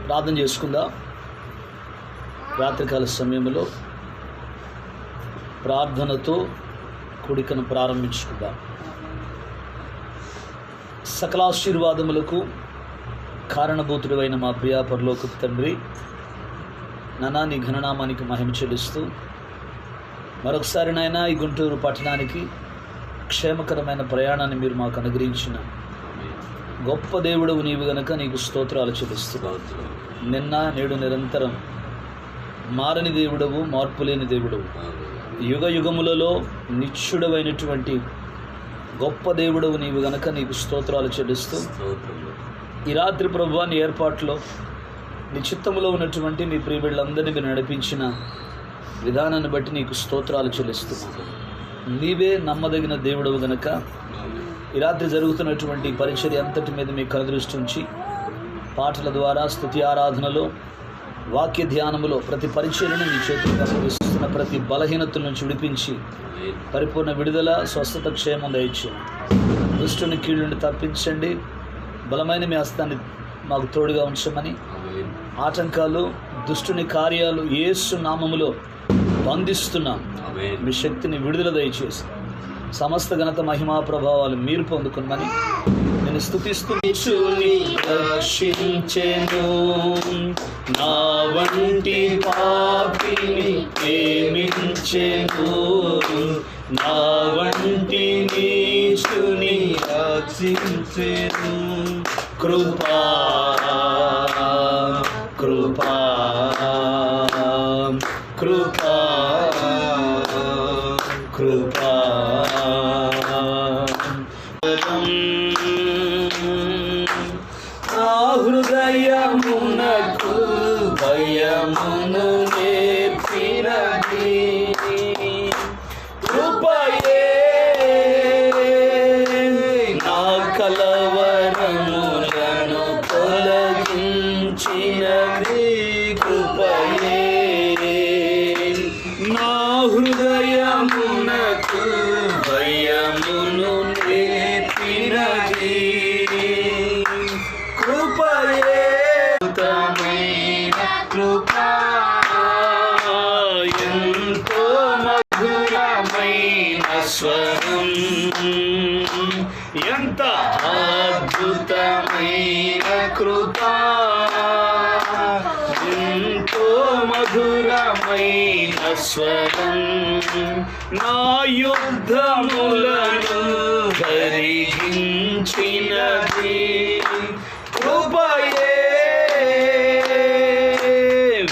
ప్రార్థన చేసుకుందాం. రాత్రికాల సమయంలో ప్రార్థనతో కూడికను ప్రారంభించుకుందాం. సకల ఆశీర్వాదములకు కారణభూతుడైన మా ప్రియ పరలోకపు తండ్రి, నానా నీ ఘననామానికి మహిమ చెల్లిస్తూ మరొకసారి నాయనా ఈ గుంటూరు పట్టణానికి క్షేమకరమైన ప్రయాణాన్ని మీరు మాకు అనుగ్రహించిన గొప్ప దేవుడవు నీవు గనక నీకు స్తోత్రాలు చెల్లిస్తున్నావు. నిన్న నేడు నిరంతరం మారని దేవుడవు, మార్పులేని దేవుడవు, యుగ యుగములలో నిత్యుడవైనటువంటి గొప్ప దేవుడవు నీవు గనక నీకు స్తోత్రాలు చెల్లిస్తూ ఈ రాత్రి ప్రభువా నీ ఏర్పాట్లో నీ చిత్తములో ఉన్నటువంటి నీ ప్రియబిడ్డలందరినీ మీరు నడిపించిన విధానాన్ని బట్టి నీకు స్తోత్రాలు చెల్లిస్తున్నాను. నీవే నమ్మదగిన దేవుడవు గనక ఈ రాత్రి జరుగుతున్నటువంటి పరిచర్య అంతటి మీద మీ కనుదృష్టి ఉంచి పాటల ద్వారా స్తుతి ఆరాధనలో వాక్య ధ్యానములో ప్రతి పరిచర్యను మీ చేతులుగా ప్రవేశిస్తున్న ప్రతి బలహీనతల నుంచి విడిపించి పరిపూర్ణ విడుదల, స్వస్థత, క్షేమం దయచేయండి. దుష్టుని కీడు నుండి తప్పించండి. బలమైన మీ హస్తాన్ని మాకు తోడుగా ఉంచమని, ఆటంకాలు దుష్టుని కార్యాలు యేసు నామములో బంధిస్తున్నాం. మీ శక్తిని విడుదల దయచేసి సమస్త ఘనత, మహిమా, ప్రభావాలు మీరు పొందుకున్నామని నేను స్తుతిస్తూ రక్షించెను. నా వంటి పాపిని ప్రేమించెను, నా వంటి నీచుని రక్షించెను. కృపా కృపా కృపా కృపా నా హృదయమునకు భయమును నేర్పినది కృపయే. నా కలవరములను తొలగించినది కృపయే. నా హృదయమునకు భయమును నేర్పినది కృపయే. కృపా ఎంతో మధురమైన స్వరం, ఎంత అద్భుతమైన కృపా, ఎంతో మధురమైన స్వరం. నా యుద్ధములను కరిగించినది కృపయే.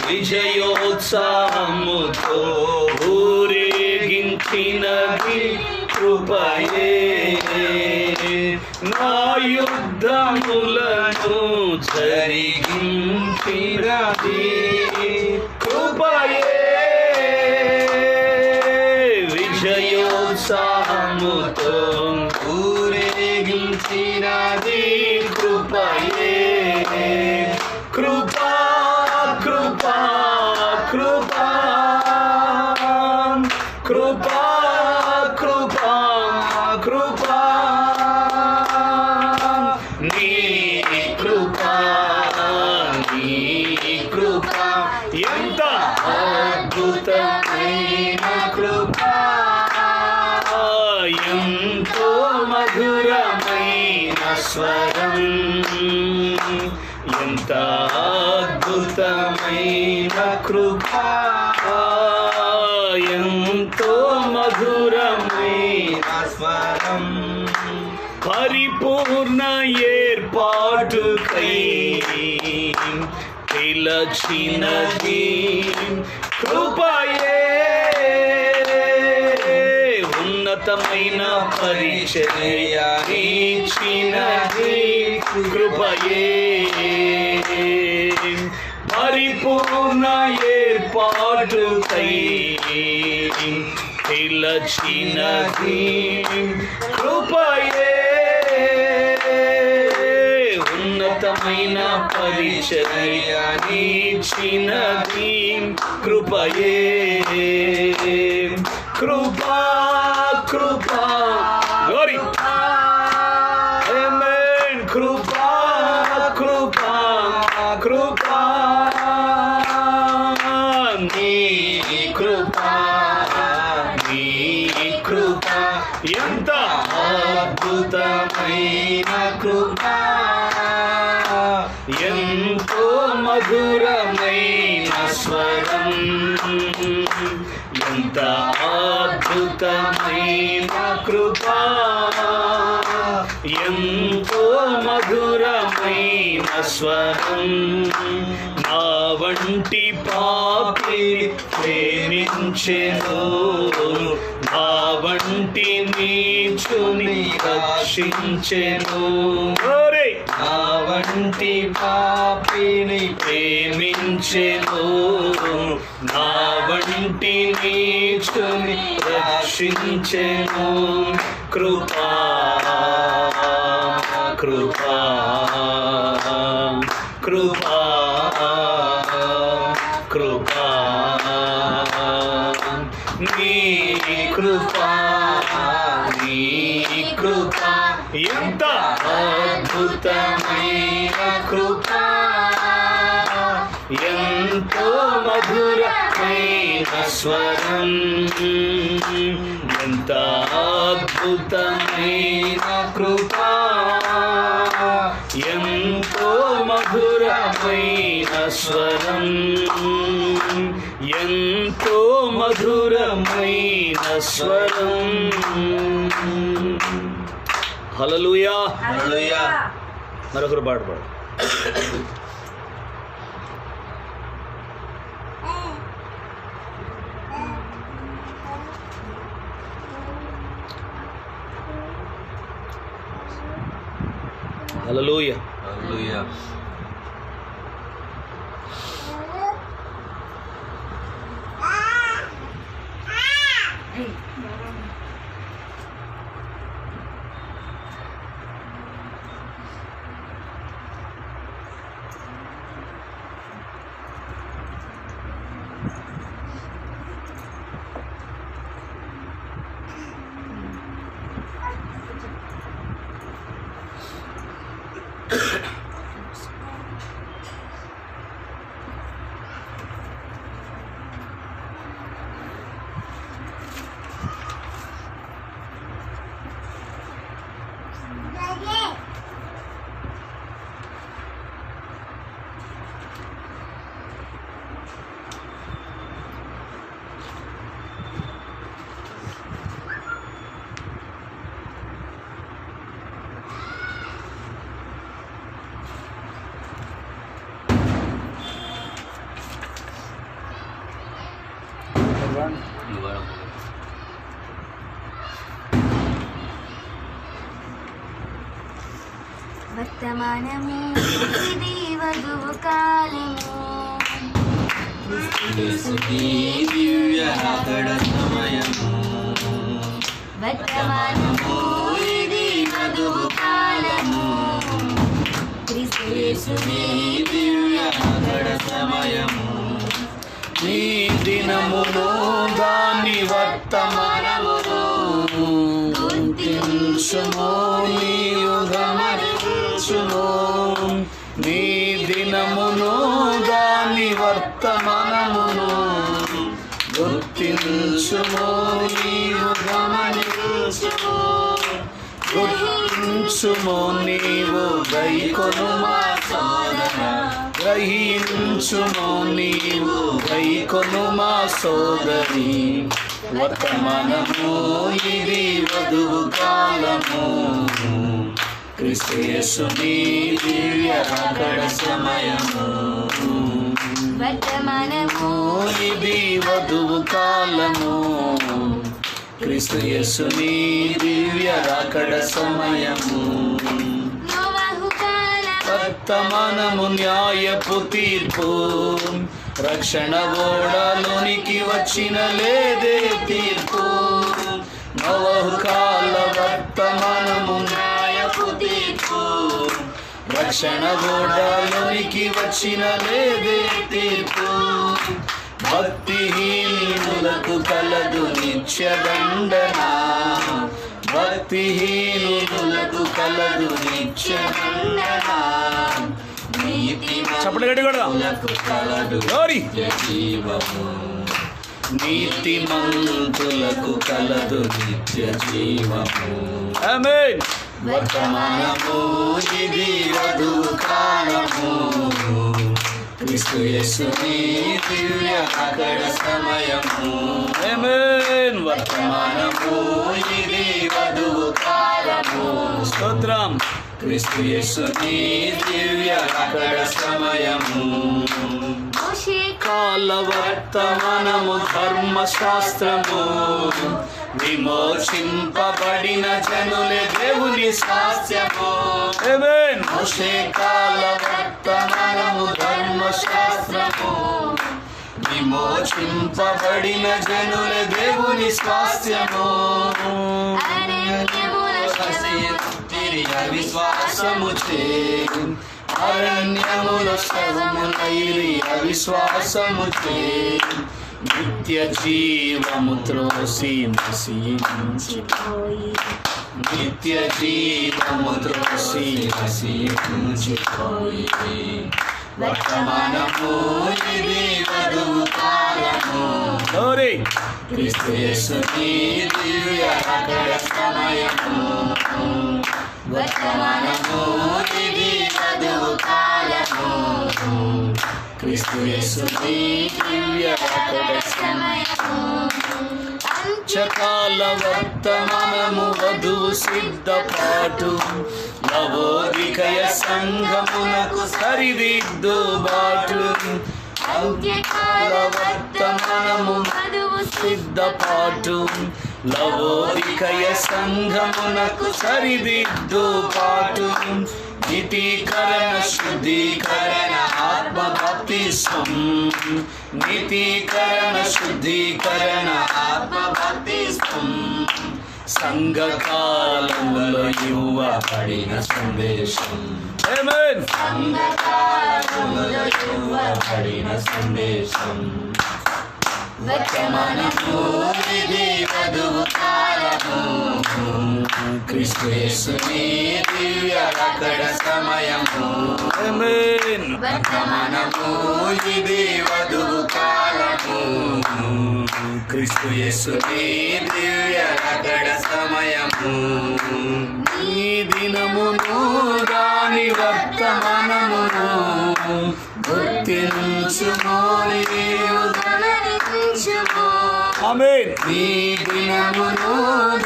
విజయోత్సాహముతో ఊరేగించినది కృపయే. నా యుద్ధములను జరిగించినది కృపయే. విజయోత్సాహముతో ఊరేగించినది కృపయే. కృపా కృపా కృపా కృపా కృపా కృపా నీ కృపా నీ కృపా ఎంత అద్భుతమైన కృపా, ఎంతో మధురమైన స్వరం, ఎంత అద్భుతమైన కృపా, ఎంతో మధురమైన స్వరం. పరిపూర్ణ ఏర్పాటుకై పిలచినది కృపయే. ఉన్నతమైన పరిచర్య ఇచ్చినది కృపయే. పరిపూర్ణ ఏర్పాటుకై పిలచినది కృపయే. ఉన్నతమైన పరిచర్య ఇచ్చినది కృపయే. కృపా కృపా గ్లోరీ ఆమేన్. కృపా కృపా కృపా నీ కృపా నీ కృపా ఎంత అద్భుతమైన కృపా ఎంతో మధురమైన స్వరం ఎంత అద్భుతమైన కృపా ఎంతో మధురమైన స్వరం నా వంటి పాపిని ప్రేమించెను నా వంటి నీచుని రక్షించెను నా వంటి పాపిని ప్రేమించెను నా వంటి నీచుని రక్షించెను కృపా కృపా కృపా కృపా నీ కృపా నీ కృపా ఎంత అద్భుతమైన కృపా ఎంతో మధురమైన స్వరం ఎంత అద్భుతమైన కృపా ఎంతో మధురమైన స్వరం ఎంతో మధురమైన స్వరం హల్లెలూయా హల్లెలూయా మరొకరు పాడు హల్లెలూయా హల్లెలూయా వర్తమానము ఇది వధువు కాలము వర్తమానము ఇది వధువు కాలము క్రీస్తుయేసుని దివ్యగడ సమయము నీ దినమును దాని వర్తమానమును గుర్తించుము నీవు గమనించుము నీ దినమును దాని వర్తమానమును గుర్తించుము నీవు గమనించుము గుర్తించుము నీవు గైకొనుమా సోదరా గ్రహించుము నీవు గైకొనుమా సోదరి వర్తమానము ఇది వధువు కాలము క్రీస్తుయేసుని దివ్య రాకడ సమయము వర్తమానము ఇది వధువు కాలము క్రీస్తుయేసుని దివ్య రాకడ సమయము నోవహు కాలము వర్తమానము న్యాయపు తీర్పు రక్షణ ఓడలోనికి వచ్చిన లేదే తీర్పు నోవహు కాల వర్తమానము న్యాయపు తీర్పు రక్షణ ఓడలోనికి వచ్చిన లేదే తీర్పు భక్తిహీనులకు కలదు నిత్య దండన భక్తిహీనులకు కలదు నిత్య దండన నీ చప్పట్లు గట్టి కూడా గ్లోరీ. నీతిమంతులకు కలదు నిత్య జీవము. ఆమేన్. వర్తమానము ఇది వధువు కాలము, క్రీస్తు యేసుని దివ్య అక్కడ సమయము. ఆమేన్. వర్తమానము ఇది వధువు కాలము, స్తోత్రం. క్రీస్తు యేసుని దివ్య అక్కడ సమయము. కాల వర్తమానము ధర్మశాస్త్రము, విమోచింపబడిన జనులే దేవుని స్వాస్థ్యము. ఆమేన్. మోషే కాల వర్తమానము ధర్మశాస్త్రము, విమోచింపబడిన జనుల దేవుని స్వాస్థ్యము. అవిశ్వాసము చే అరణ్యముల శవములైరి అవిశ్వాసము చే నిత్య జీవము త్రోసి నశించిపోయి, నిత్య జీవము త్రోసి నశించిపోయి. వర్తమానము ఇది వధువు కాలము, గ్లోరీ. క్రీస్తు యేసుని దివ్య అక్కడ సమయము. వర్తమానము ఇది వధువు కాలము, క్రీస్తు యేసుని దివ్య అక్కడ సమయము. అంత్యకాల వర్తమానము వధువు సిద్ధపాటు, లవోదికయ సంఘమునకు సరిదిద్దుబాటు. అంత్యకాల వర్తమానము వధువు సిద్ధపాటు, లవోదికయ సంఘమునకు సరిదిద్దుబాటు. నీతీకరణ శుద్ధీకరణ ఆత్మ బాప్తిస్మం, నీతీకరణ శుద్ధీకరణ ఆత్మ బాప్తిస్మం. సంఘకాలములో ఇవ్వబడిన సందేశం. ఆమేన్. సంఘకాలములో ఇవ్వబడిన సందేశం. వర్తమానము ఇది వధువు కాలము, క్రీస్తు యేసుని దివ్య అక్కడ సమయము. ఆమేన్. వర్తమానము ఇది వధువు కాలము, క్రీస్తు యేసుని దివ్య అక్కడ సమయము. ఈ దినమును దాని వర్తమానమును గుర్తించుమో నీవు గమనించుమో. ఆమేన్. ఈ దినమును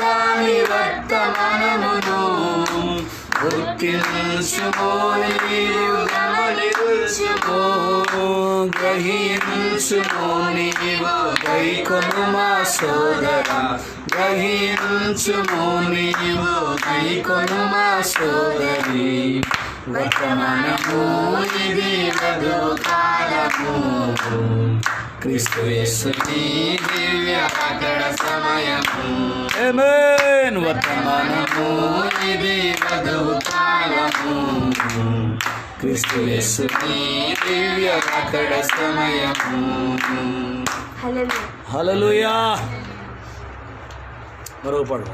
దాని వర్తమానమును గుర్తించుమో నీవు గమనించుమో. గ్రహించుమో నీవు గైకొను మా సోదరా, గ్రహించుమో నీవు గైకొను మా సోదరి. వర్తమానము ఇది వధువు కాలము, క్రీస్తు యేసుని దివ్య అక్కడ సమయము. ఆమేన్. వర్తమానము ఇది వధువు కాలము, క్రీస్తు యేసుని దివ్య అక్కడ సమయము. హల్లెలూయా. మరో పాడు.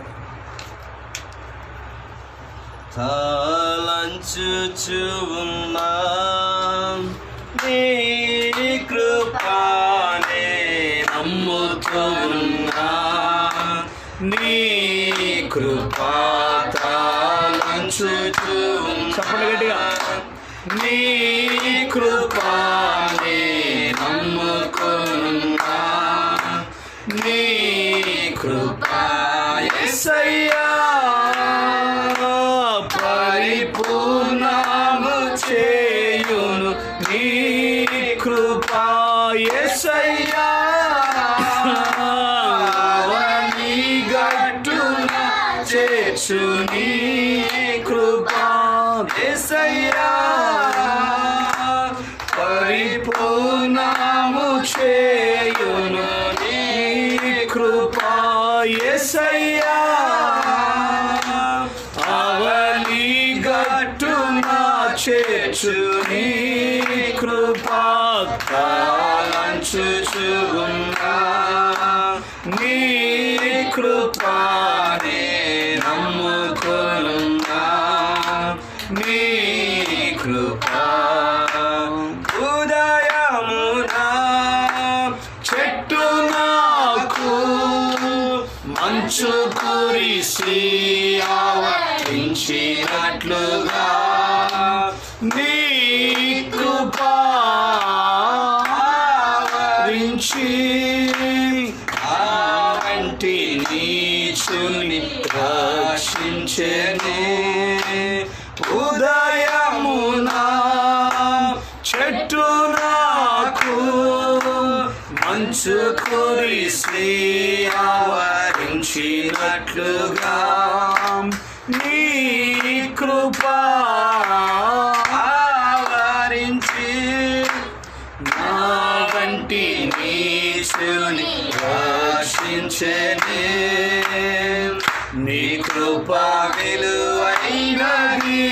తలంచుచు ఉన్నా నీ కృపనే నమ్ముతున్నా, నీ కృపా తలంచుచు చప్పట్లు గట్టిగా. నీ కృపనే నమ్ముకున్నా, నీ కృపా యేసయ్యా పరిపూర్ణము చేయును. నీ కృపా యేసయ్యా అవని గట్టున చేర్చు. నీ కృపా యేసయ్యా పరిపూర్ణము చేయును. నీ కృపా యేసయ్యా అవని గట్టున చేర్చు. నీ కృపా తలంచుచున్నా, నీ కృపనే నమ్ముకున్నా, నీ కృపా కలిసి ఆవరించినట్లుగా నీ కృప ఆవరించి ఆవంటి నీచుని రక్షించెనే ఉదయమున చెట్టు నాకు మంచు కురిసి ఆవరించినట్లుగా నీ కృప ఆవరించి నా వంటి నీచుని రక్షించెనే నీ కృప విలువైనది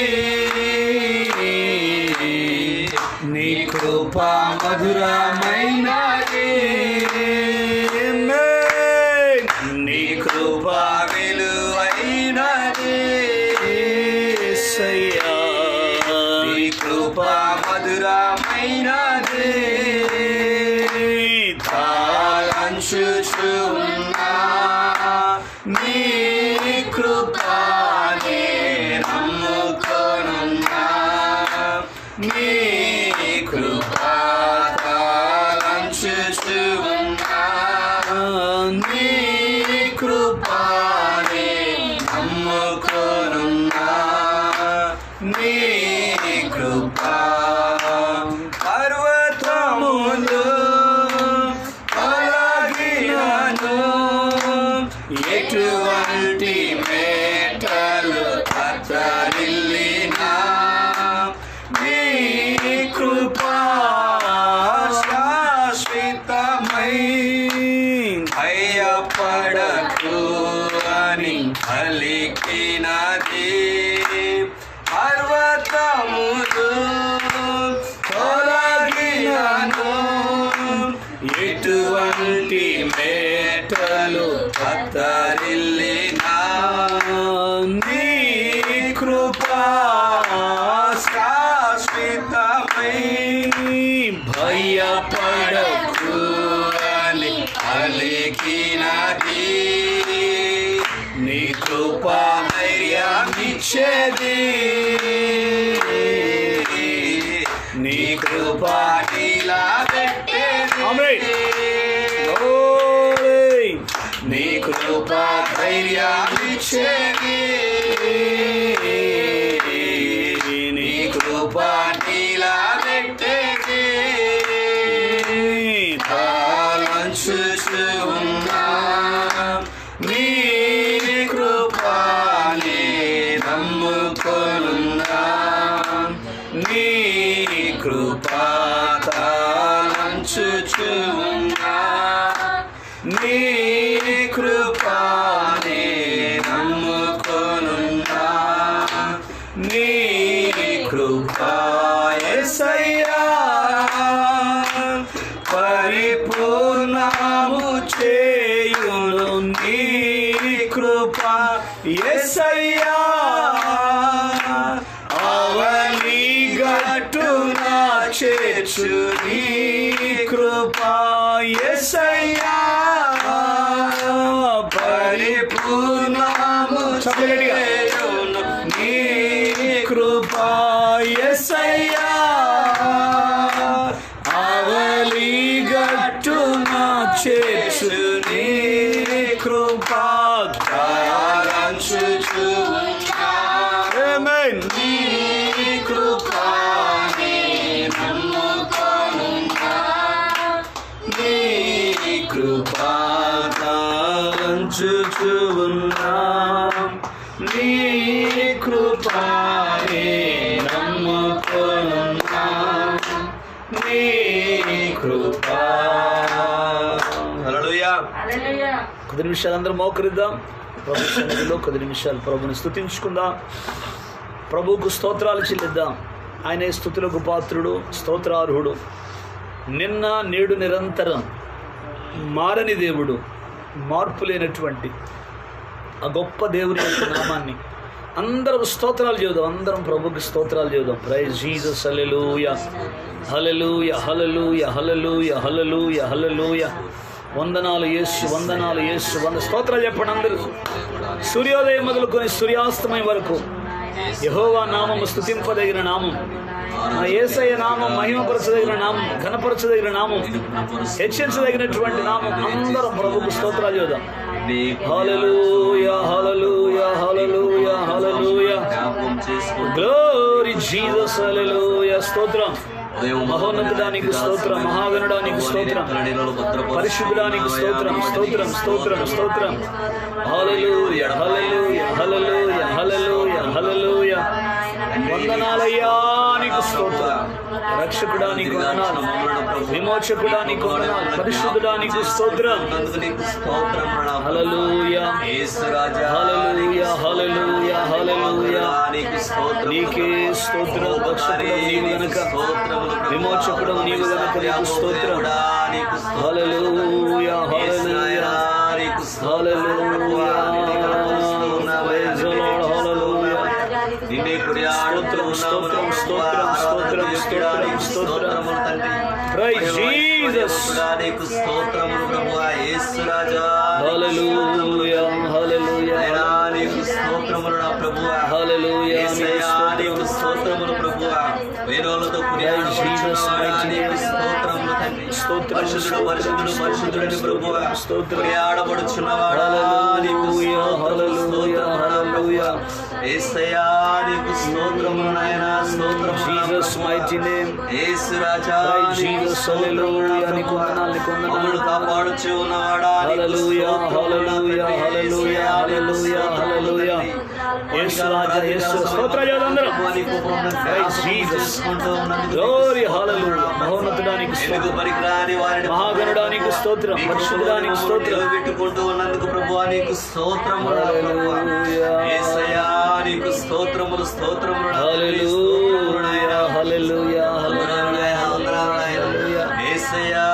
నీ కృప మధురమైనది నీ కృప విలువైనది యేసయ్యా నీ కృప మధురమైనది తాళంచుచున్నా నీ కృపనే నమ్ముకొనున్నా నీ కృప తాళంచుచున్నా నీ కృపనే నమ్ముకొనున్నా నీ కృప పర్వతములు తొలగినను ఎటువంటి మేటలు తత్తరిల్లినా నీ కృప శాశ్వతమై భయపడకు అని పలికినది పర్వతములు తొలగినను ఎటువంటి మేటలు తత్తరిల్లినా నీ కృప శాశ్వతమై భయపడకు అని పలికినది నీ కృప ధైర్యమిచ్చేది నీ కృప నిలబెట్టేది నీ కృప ధైర్యమిచ్చేది నీ కృప నిలబెట్టేది తాళంచుచున్నా నీ కృపనే నమ్ముకొనున్నా నీ కృప తాళంచుచున్నా నీ కృపనే నమ్ముకొనున్నా నీ కృప యేసయ్యా పరిపూర్ణము చేయును నీ కృప యేసయ్యా అవని గట్టున చేర్చు నీ కృప యేసయ్యా పరిపూర్ణము చేయును నీ కృప యేసయ్యా అవలి గట్టున చేర్చు నీ కృప తాళంచుచున్నా నీ కృపనే నమ్ముకొనున్నా నీ కృప తాళంచుచున్నా నీ కృపనే నమ్ముకొనున్నా నీ కృప. హల్లెలూయా. కొద్ది నిమిషాలు అందరూ మోకరిద్దాం. ప్రభు సన్నిధిలో కొద్ది నిమిషాలు ప్రభుని స్తుతించుకుందాం. ప్రభువుకు స్తోత్రాలు చెల్లిద్దాం. ఆయనే స్తుతులకు పాత్రుడు, స్తోత్రార్హుడు. నిన్న నేడు నిరంతరం మారని దేవుడు, మార్పు లేనటువంటి ఆ గొప్ప దేవుని యొక్క నామాన్ని అందరం స్తోత్రాలు చేద్దాం. అందరం ప్రభుకి స్తోత్రాలు చేద్దాం. Praise Jesus. Hallelujah, hallelujah, hallelujah, hallelujah, hallelujah, hallelujah. వందనాలు యేసు, వందనాలు యేసు, స్తోత్రాలు చెప్పండి అందరూ. సూర్యోదయం మొదలుకొని సూర్యాస్తమయం వరకు యెహోవా నామము స్తుతింపదగిన నామం, మన యేసయ్య నామం మహిమపరచదగిన నామం, ఘనపరచదగిన నామం, హెచ్చించదగినటువంటి నామం. అందరం ప్రభుకు స్తోత్రాలు చేద్దాం. హల్లెలూయా, హల్లెలూయా, హల్లెలూయా, హల్లెలూయా, గ్లోరీ జీసస్, హల్లెలూయా. స్తోత్రం మహోన్నతుడానికి స్తోత్రం, మహాగణుడానికి స్తోత్రం, పరిశుద్ధుడానికి స్తోత్రం, స్తోత్రం, స్తోత్రం, స్తోత్రం. హల్లెలూయా, హల్లెలూయా, హల్లెలూయా, హల్లెలూయా, హల్లెలూయా. వందనాలయ్యా నీకు స్తోత్రం. రక్షకుడా నీకు వందనాలు, విమోచకుడా నీకు వందనాలు, పరిశుద్ధుడా నీకు స్తోత్రం. హల్లెలూయా, హల్లెలూయా, హల్లెలూయా, హల్లెలూయా. నీకే స్తోత్రం. రక్షకుడు నీవు గనుక, విమోచకుడు నీవు గనుక నీకు స్తోత్రం. Hallelujah, hallelujah, hallelujah. Praise the Lord, hallelujah. స్తోత్రం, స్తోత్రం, స్తోత్రం, స్తోత్రం, స్తోత్రం, స్తోత్రం. Praise Jesus. స్తోత్రములు ప్రభువా యేసు రాజా. హల్లెలూయా, హల్లెలూయా, నీకు స్తోత్రములు నా ప్రభువా. హల్లెలూయా, నీకు స్తోత్రములు ప్రభువా. వేణువులతో స్తోత్రములు తండ్రి. పరిశుద్ధుడు, పరిశుద్ధుడు, పరిశుద్ధుడని ప్రభువా. కొనియాడబడుచున్నవాడా నీకు హల్లెలూయా, హల్లెలూయా. యేసయ్యా నీకు స్తోత్రములు నాయనా, స్తోత్రములు. Jesus mighty name. యేసు రాజా జీసస్, హల్లెలూయా. నీకు వందనాలు, నీకు వందనాలు. కాపాడుచు ఉన్నవాడా హల్లెలూయా, హల్లెలూయా, హల్లెలూయా, హల్లెలూయా, హల్లెలూయా. యేసు రాజా, యేసు. స్తోత్రాలు అందరూ. జీసస్, గ్లోరీ, హల్లెలూయా. మహోన్నతుడానికి స్తోత్రం, మహాగణుడానికి స్తోత్రం, పరిశుద్ధుడానికి స్తోత్రం. పెట్టుకుంటూ ఉన్నందుకు ప్రభువా నీకు స్తోత్రములు. యేసయ్యా నీకు స్తోత్రములు, స్తోత్రములు. హల్లెలూయా, హల్లెలూయా, హల్లెలూయా. యేసయ్యా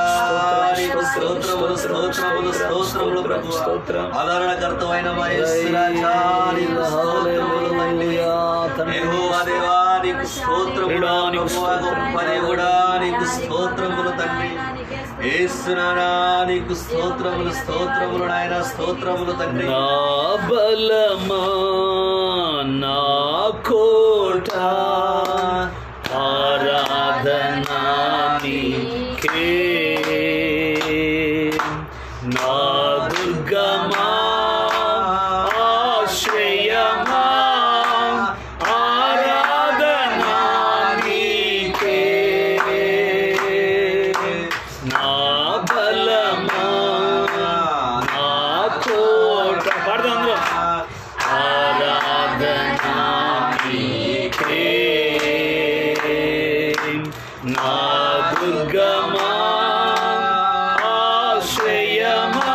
నీకు స్తోత్రములు, స్తోత్రములు, స్తోత్రములు ప్రభువా. ఆదరణకర్తమైన మా యేసు రాజా నీకు స్తోత్రములు తండ్రి. యెహోవా దేవా నీకు స్తోత్రములు ప్రభువా. గొప్ప దేవుడా నీకు స్తోత్రములు తండ్రి. యేసు నాయనా నీకు స్తోత్రములు, స్తోత్రములు నాయనా, స్తోత్రములు తండ్రి. నా బలమా, నా కోట, ఆరాధనా నీకే. నా దుర్గమా, ఆశ్రయమా, ఆరాధనా నీకే. నా బలమా, నా కోట, పాడదాం అందరూ. ఆరాధనా నీకే. నా దుర్గమా, ఆశ్రయమా,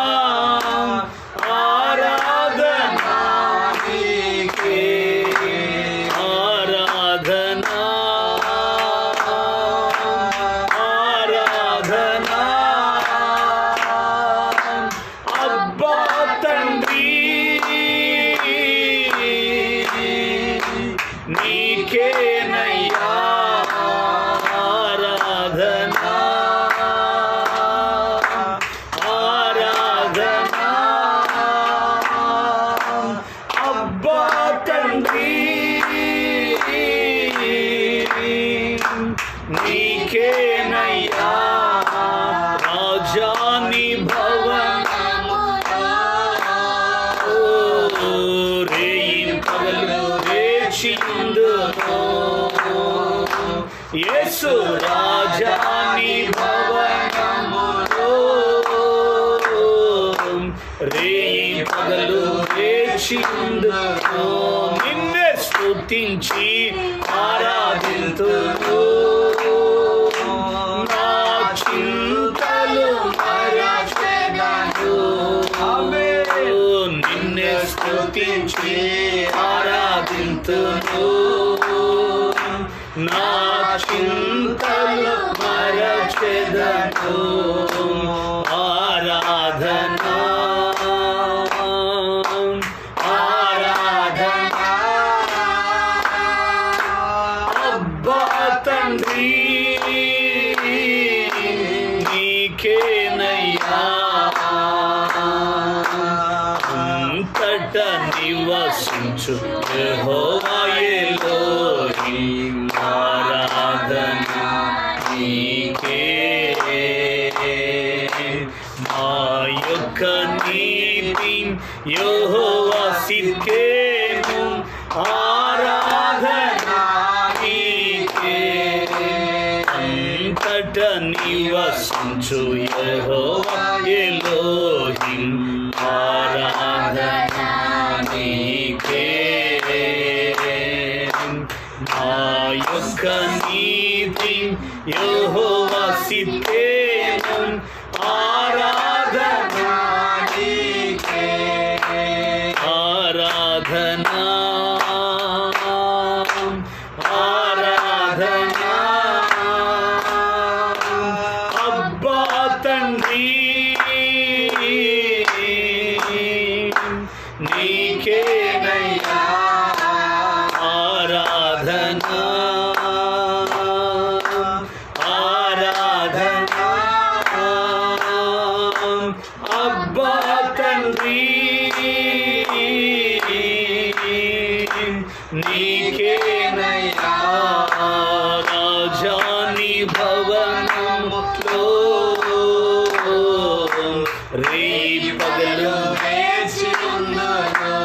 ఆరాధనా నీకే. ఆరాధనా, ఆరాధనా. అబ్బా తండ్రి నీకేనయ్యా ఆరాధనా, ఆరాధనా. అబ్బా తండ్రి నీకేనయ్యా. రాజాని భవనము రేయిన్ పగలు రేచిందును. యేసు రాజాని భవనములో రేయి పగలు రేచిందును. నిన్నే స్తుతించి ఆరాధింతును. నా చింతలు మరచెదను. నిన్నే స్తుతించి ఆరాధింతును. నా చింతలు మరచెదను. ఆరాధనా, ఆరాధనా. అబ్బా తండ్రి నీకేనయ్యా నీకే మా యొక్క నీతి యెహోవా సిద్కేను ఆరాధన నీకే అంతట నివసించు యెహోవా ఎలోహిం ఆరాధన నీకే మా యొక్క నీతి యెహోవా సిద్కేను ఆరాధన నీకే ఆరాధన ఆరాధన అబ్బా తండ్రి నీకేనయ్యా ఆరాధన ఆరాధన అబ్బా తండ్రి నీకేనయ్యా రాజాని భవనములో రే పగలు వేచి ఉన్నాను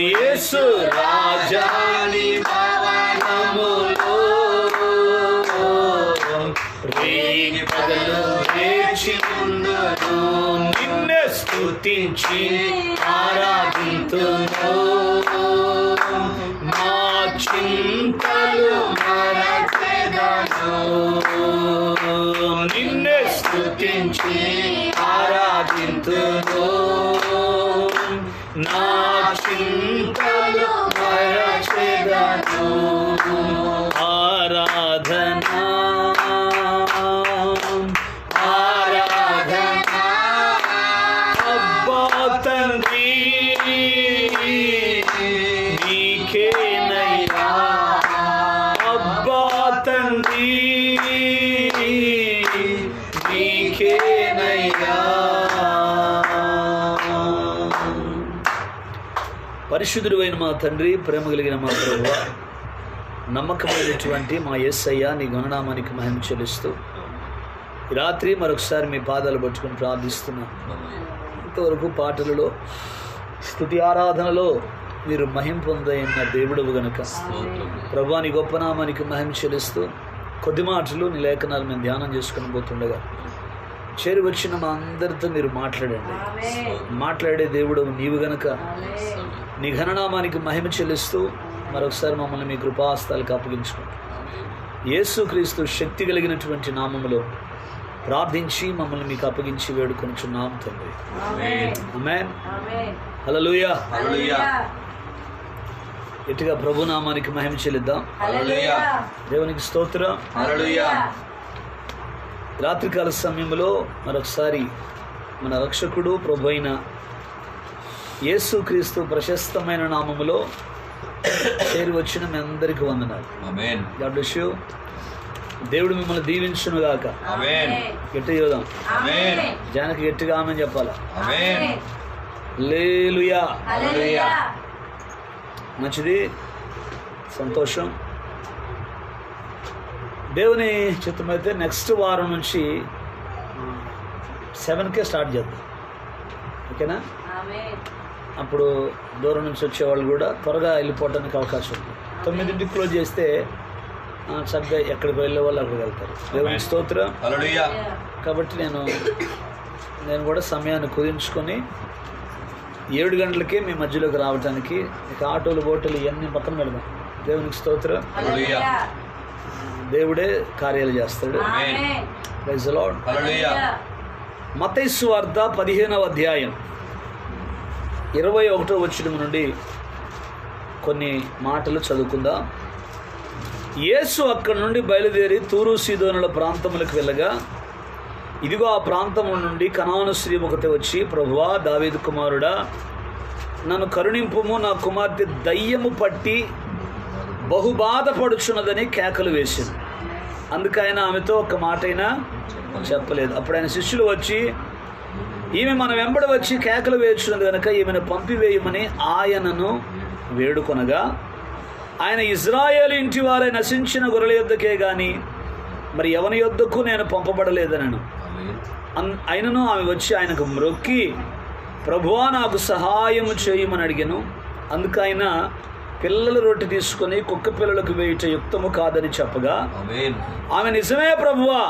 యేసు రాజాని భవనములో రే పగలు వేచి ఉన్నాను నిన్నే స్తుతించి ఆరాధింతును నా చింతలు మరచెదను నిన్నే స్తుతించి ఆరాధింతును నా చింతలు మరచెదను ఆరాధన ఆరాధన అబ్బా తండ్రి నీకేనయ్యా అబ్బా తండ్రి నీకేనయ్యా పరిశుద్ధుడైన మా తండ్రి ప్రేమ కలిగిన మా ప్రభువా నమ్మకమైనటువంటి మా యేసయ్య నీ గణనామానికి మహిమ చెల్లిస్తూ ఈ రాత్రి మరొకసారి మీ పాదాలు పట్టుకుని ప్రార్థిస్తున్నాను ఇంతవరకు పాటలలో స్తుతి ఆరాధనలో మీరు మహిమ పొందైన దేవుడవు గనుక ప్రభువా నీ గొప్ప నామానికి మహిమ చెల్లిస్తూ కొద్ది మాటలు నీ లేఖనాలు మేము ధ్యానం చేసుకుని పోతుండగా చేరి వచ్చిన మా అందరితో మీరు మాట్లాడండి మాట్లాడే దేవుడు నీవు గనుక నీ ఘననామానికి మహిమ చెల్లిస్తూ మరొకసారి మమ్మల్ని మీ కృపాస్తాలకు అప్పగించుకుంటాం యేసుక్రీస్తు శక్తి కలిగినటువంటి నామములో ప్రార్థించి మమ్మల్ని మీకు అప్పగించి వేడుకొనుచున్నాం తండ్రి ఆమేన్ హల్లెలూయా గట్టిగా ప్రభు నామానికి మహిమ చెల్లిద్దాం దేవునికి స్తోత్రం రాత్రికాల సమయంలో మరొకసారి మన రక్షకుడు ప్రభు అయిన యేసుక్రీస్తు ప్రశస్తమైన నామములో చేరి వచ్చిన మీ అందరికీ వందనాలు. God bless you. దేవుడు మిమ్మల్ని దీవించును గాక. గట్టి చూద్దాం. జానకి గట్టిగా ఆమేన్ చెప్పాలా. హల్లెలూయా. మంచిది, సంతోషం. దేవుని చిత్తమైతే నెక్స్ట్ వారం నుంచి 7కే స్టార్ట్ చేద్దాం, ఓకేనా? అప్పుడు దూరం నుంచి వచ్చేవాళ్ళు కూడా త్వరగా వెళ్ళిపోవడానికి అవకాశం ఉంది. 9ంటికి క్లోజ్ చేస్తే చక్కగా ఎక్కడికి వెళ్ళే వాళ్ళు అక్కడికి వెళ్తారు. దేవుని స్తోత్రం. కాబట్టి నేను కూడా సమయాన్ని కుదించుకొని 7 గంటలకే మీ మధ్యలోకి రావడానికి ఇక ఆటోలు బోటలు ఇవన్నీ పక్కన పెడదాం. దేవునికి స్తోత్రం. దేవుడే కార్యాలు చేస్తాడు. Praise the Lord. మత్తయి సువార్త 15వ అధ్యాయం 21వ వచనం నుండి కొన్ని మాటలు చదువుకుందాం. యేసు అక్కడి నుండి బయలుదేరి తూరు సీదోనుల ప్రాంతములకు వెళ్ళగా, ఇదిగో ఆ ప్రాంతము నుండి కనాను స్త్రీ ఒకటి వచ్చి, ప్రభువా, దావీదు కుమారుడా, నన్ను కరుణింపుము, నా కుమార్తె దయ్యము పట్టి బహుబాధపడుచున్నదని కేకలు వేసింది. అందుకైన ఆమెతో ఒక్క మాట అయినా చెప్పలేదు. అప్పుడు ఆయన శిష్యులు వచ్చి, ఈమె మన వెంబడి వచ్చి కేకలు వేస్తున్నది కనుక ఈమెను పంపివేయమని ఆయనను వేడుకొనగా, ఆయన ఇజ్రాయేలు ఇంటి వారే నశించిన గొర్రెల యొద్దకే గాని మరి ఎవని యొద్దకు నేను పంపబడలేదనను. ఆమేన్. అయినను ఆమె వచ్చి ఆయనకు మ్రొక్కి, ప్రభువా నాకు సహాయము చేయమని అడిగాను. అందుకైనా పిల్లల రొట్టె తీసుకొని కుక్క పిల్లలకు వేయుట యుక్తము కాదని చెప్పగా, ఆమేన్. ఆమె నిజమే ప్రభువా,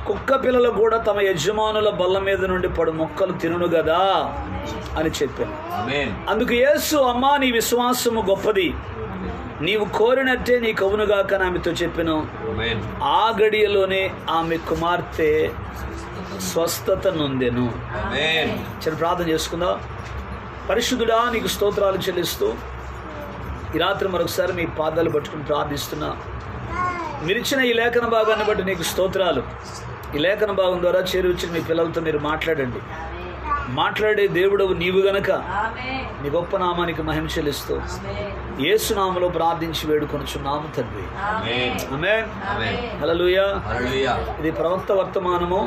కుక్క పిల్లలు కూడా తమ యజమానుల బల్ల మీద నుండి పడు మొక్కలు తినును గదా అని చెప్పాను. ఆమేన్. అందుకు యేసు, అమ్మా నీ విశ్వాసము గొప్పది, నీవు కోరినట్టే నీ కవునుగాక ఆమెతో చెప్పెను. ఆమేన్. ఆ గడియలోనే ఆమె కుమార్తె స్వస్థత నొందెను. ఆమేన్. చిన్న ప్రార్థన చేసుకుందాం. పరిశుద్ధుడా, నీకు స్తోత్రాలు చెల్లిస్తూ ఈ రాత్రి మరొకసారి మీ పాదాలు పట్టుకుని ప్రార్థిస్తున్నా. మీరిచ్చిన ఈ లేఖన భాగాన్ని బట్టి నీకు స్తోత్రాలు. ఈ లేఖన భాగం ద్వారా చేరువచ్చిన మీ పిల్లలతో మీరు మాట్లాడండి. మాట్లాడే దేవుడవు నీవు గనక నీ గొప్ప నామానికి మహిమ చెల్లిస్తూ యేసు నామములో ప్రార్థించి వేడుకొనుచున్నాము తండ్రి. ఆమేన్. ఆమేన్. ఆమేన్. హల్లెలూయా. హల్లెలూయా. ఇది ప్రవక్త వర్తమానము,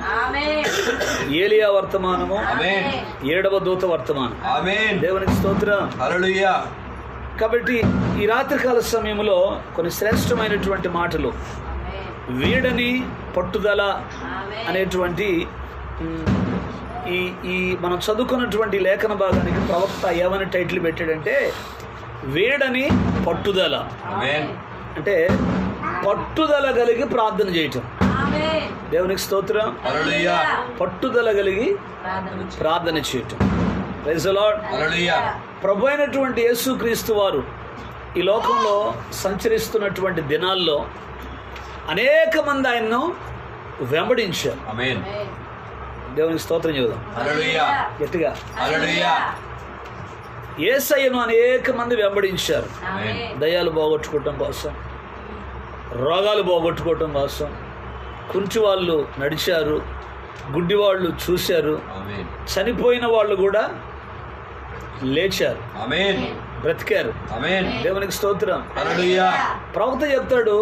ఏలియా వర్తమానము, ఆమేన్. 7వ దూత వర్తమానం. ఆమేన్. దేవునికి స్తోత్రం. హల్లెలూయా. కాబట్టి ఈ రాత్రికాల సమయంలో కొన్ని శ్రేష్టమైనటువంటి మాటలు, వీడని పట్టుదల అనేటువంటి ఈ మనం చదువుకున్నటువంటి లేఖన భాగానికి ప్రవక్త ఏమని టైటిల్ పెట్టాడంటే వీడని పట్టుదల. ఆమేన్. అంటే పట్టుదల కలిగి ప్రార్థన చేయటం. దేవునికి స్తోత్రం. హల్లెలూయా. పట్టుదల కలిగి ప్రార్థన చేయటం. Praise the Lord. హల్లెలూయా. ప్రభు అయినటువంటి యేసుక్రీస్తు వారు ఈ లోకంలో సంచరిస్తున్నటువంటి దినాల్లో అనేక మంది ఆయన్ను వెంబడించారు. ఆమేన్. దేవునికి స్తోత్రం చేద్దాం హల్లెలూయా. గట్టిగా. హల్లెలూయా. యేసయ్యను అనేక మంది వెంబడించారు. ఆమేన్. దయ్యాలు పోగొట్టుకోవటం కోసం, రోగాలు పోగొట్టుకోవటం కోసం, కుంటి వాళ్ళు నడిచారు, గుడ్డి వాళ్ళు చూశారు, ఆమేన్. చనిపోయిన వాళ్ళు కూడా లేచారు, ఆమేన్. బ్రతికారు. ఆమేన్. దేవునికి స్తోత్రం. హల్లెలూయా. ప్రవక్త చెప్తాడు,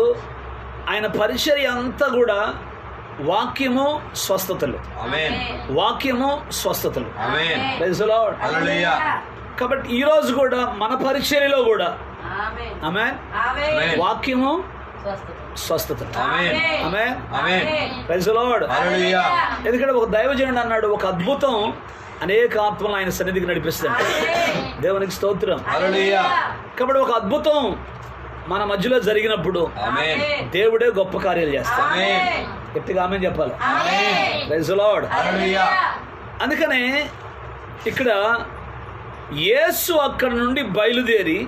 ఆయన పరిచర్య అంతా కూడా వాక్యము స్వస్థతలు, ఆమేన్. వాక్యము స్వస్థతలు. Amen. Praise the Lord. Hallelujah. కాబట్టి ఈ రోజు కూడా మన పరిచర్యలో కూడా ఆమేన్, వాక్యము స్వస్థతలు. Amen. Amen. Amen. Praise the Lord. Hallelujah. ఎందుకంటే ఒక దైవజనుడు అన్నాడు, ఒక అద్భుతం అనేక ఆత్మలను ఆయన సన్నిధికి నడిపిస్తాడు. దేవునికి స్తోత్రం. హల్లెలూయా. కాబట్టి ఒక అద్భుతం మన మధ్యలో జరిగినప్పుడు ఆమేన్. దేవుడే గొప్ప కార్యాలు చేస్తాడు. ఆమేన్. గట్టిగా ఆమేన్ చెప్పాలి. Amen. Praise the Lord. Hallelujah. అందుకనే ఇక్కడ యేసు అక్కడ నుండి బయలుదేరి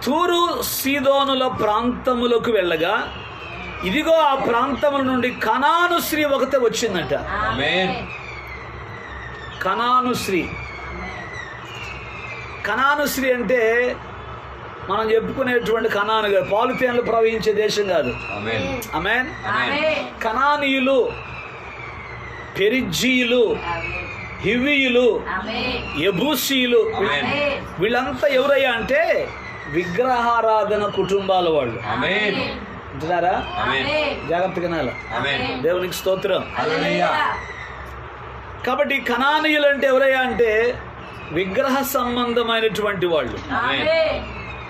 తూరు సీదోనుల ప్రాంతములకు వెళ్ళగా, ఇదిగో ఆ ప్రాంతముల నుండి కనాను స్త్రీ ఒకతే వచ్చిందంట. ఆమేన్. కనాను స్త్రీ. కనాను స్త్రీ అంటే మనం చెప్పుకునేటువంటి కనాను కాదు, పాలు తేనెలు ప్రవహించే దేశం కాదు. ఆమేన్. ఆమేన్. ఆమేన్. కనానీయులు, పెరిజ్జీయులు, హివ్వీయులు, యెబూసీయులు, వీళ్ళంతా ఎవరయ్యా అంటే విగ్రహారాధన కుటుంబాల వాళ్ళు. ఆమేన్. అంటున్నారా? ఆమేన్. జాగ్రత్తగా వినాలి. ఆమేన్. దేవునికి స్తోత్రం. హల్లెలూయా. కాబట్టి కనానీయులు అంటే ఎవరయ్యా అంటే విగ్రహ సంబంధమైనటువంటి వాళ్ళు. ఆమేన్.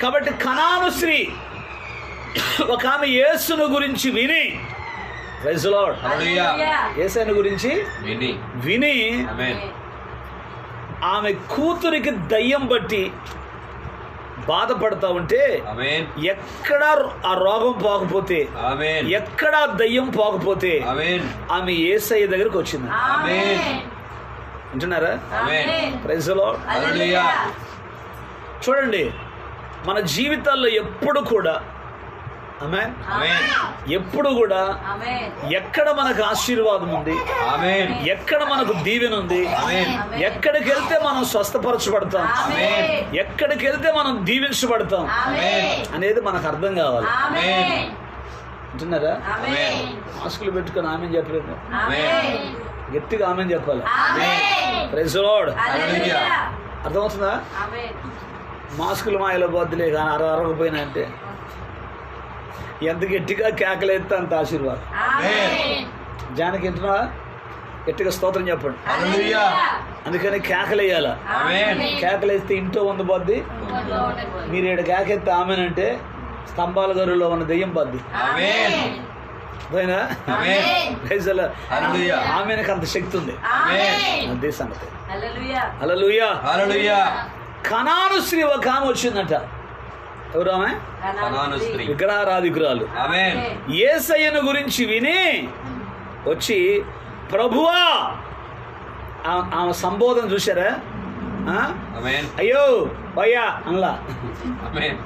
కాబట్టి కనాను స్త్రీ ఒక ఆమె యేసును గురించి విని, ప్రైజ్ ది లార్డ్, హల్లెలూయా. యేసుని గురించి విని ఆమేన్. ఆమె కూతురికి దయ్యం బట్టి బాధపడతా ఉంటే, ఆమేన్. ఎక్కడ ఆ రోగం పోకపోతే, ఆమేన్. ఎక్కడ దయ్యం పోకపోతే ఆమేన్. ఆమె యేసయ్య దగ్గరకు వచ్చింది. ఆమేన్. వింటున్నారా? Amen. Praise the Lord. Hallelujah. చూడండి, మన జీవితాల్లో ఎప్పుడు కూడా ఆమేన్, ఆమేన్. ఎప్పుడు కూడా ఎక్కడ మనకు ఆశీర్వాదం ఉంది, ఆమేన్. ఎక్కడ మనకు దీవెన ఉంది, ఆమేన్. ఎక్కడికి వెళ్తే మనం స్వస్థపరచబడతాం, ఆమేన్. ఎక్కడికి వెళ్తే మనం దీవించబడతాం ఆమేన్. అనేది మనకు అర్థం కావాలి. ఆమేన్. వింటున్నారా? ఆమేన్. మాస్కులు పెట్టుకొని ఆమెన్ చెప్పలేదు, ఆమేన్. గట్టిగా ఆమెన్ చెప్పాలి. Amen. Praise the Lord. Hallelujah. అర్థమవుతుందా? మాస్కులు మాయలో బద్దులే కానీ అరగపోయినా అంటే ఎంత గట్టిగా కేకలేస్తే అంత ఆశీర్వాదం. ఆమేన్. జానకి వింటున్నా? గట్టిగా స్తోత్రం చెప్పండి. హల్లెలూయా. అందుకని కేకలేయాల. ఆమేన్. కేకలేస్తే ఇంట్లో ఉంది బద్ది. మీరు ఇక్కడ కేకెత్తే ఆమెనంటే స్తంభాల గరులో ఉన్న దెయ్యం బద్ది. ఆమేన్. పోయినా ఆమేన్. హల్లెలూయా. ఆమెకు అంత శక్తి ఉంది. ఆమేన్. అదే సంగతి. హల్లెలూయా. హల్లెలూయా. హల్లెలూయా. కనాను స్త్రీ ఒక ఆమె వచ్చిందంట. ఎవరు ఆమె? కనాను స్త్రీ. విగ్రహారాధికురాలు. ఆమేన్. యేసయ్యను గురించి విని వచ్చి, ప్రభువా, ఆమె సంబోధన చూసారా? ఆమేన్. అయ్యో అయ్యా అనలా. ఆమేన్.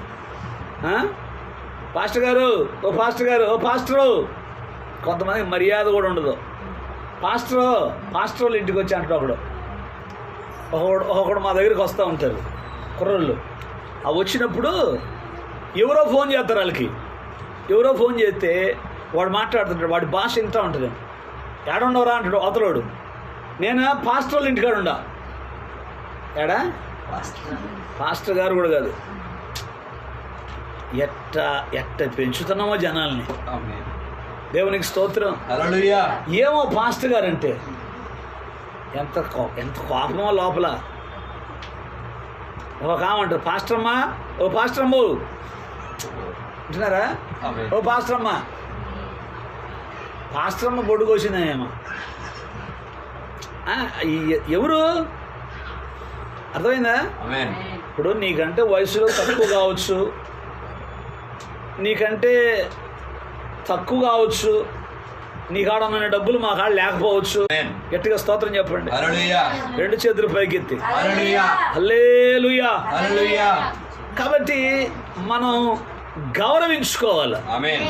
పాస్టర్ గారు, ఓ పాస్టర్ గారు, ఓ పాస్టరు. కొంతమందికి మర్యాద కూడా ఉండదు. పాస్టర్ వాళ్ళు ఇంటికి వచ్చి అంటాడు ఒకడు మా దగ్గరికి వస్తూ ఉంటారు కుర్రోళ్ళు. ఆ వచ్చినప్పుడు ఎవరో ఫోన్ చేస్తారు వాళ్ళకి. ఎవరో ఫోన్ చేస్తే వాడు మాట్లాడుతుంటాడు, వాడి భాష వింటూ ఉంటుంది. ఏడుండవరా అంటాడు అవతలోడు. నేను పాస్టర్ వాళ్ళ ఇంటికాడ ఉండా. ఏడా పాస్టర్ గారు కూడా కాదు. ఎట్ట పెంచుతున్నామో జనాల్ని. ఆమేన్. దేవునికి స్తోత్రం. హల్లెలూయా. ఏమో పాస్టర్ గారు అంటే ఎంత కోపమో లోపల. ఒక ఆమంటారు పాస్టర్మ్మా, ఓ పాస్టర్మ్మ అంటున్నారా? ఆమేన్. ఓ పాస్టర్మ్మ బొడ్డు కోసిందేమో. ఎవరు అర్థమైందా? ఆమేన్. ఇప్పుడు నీకంటే వయసులో తక్కువ కావచ్చు, నీకంటే తక్కువ కావచ్చు, నీ కాడ ఉన్న డబ్బులు మా కాడ లేకపోవచ్చు. గట్టిగా స్తోత్రం చెప్పండి. హల్లెలూయా. 2 చేతులు పైకెత్తి హల్లెలూయా. హల్లెలూయా. హల్లెలూయా. కాబట్టి మనం గౌరవించుకోవాలి. ఆమేన్.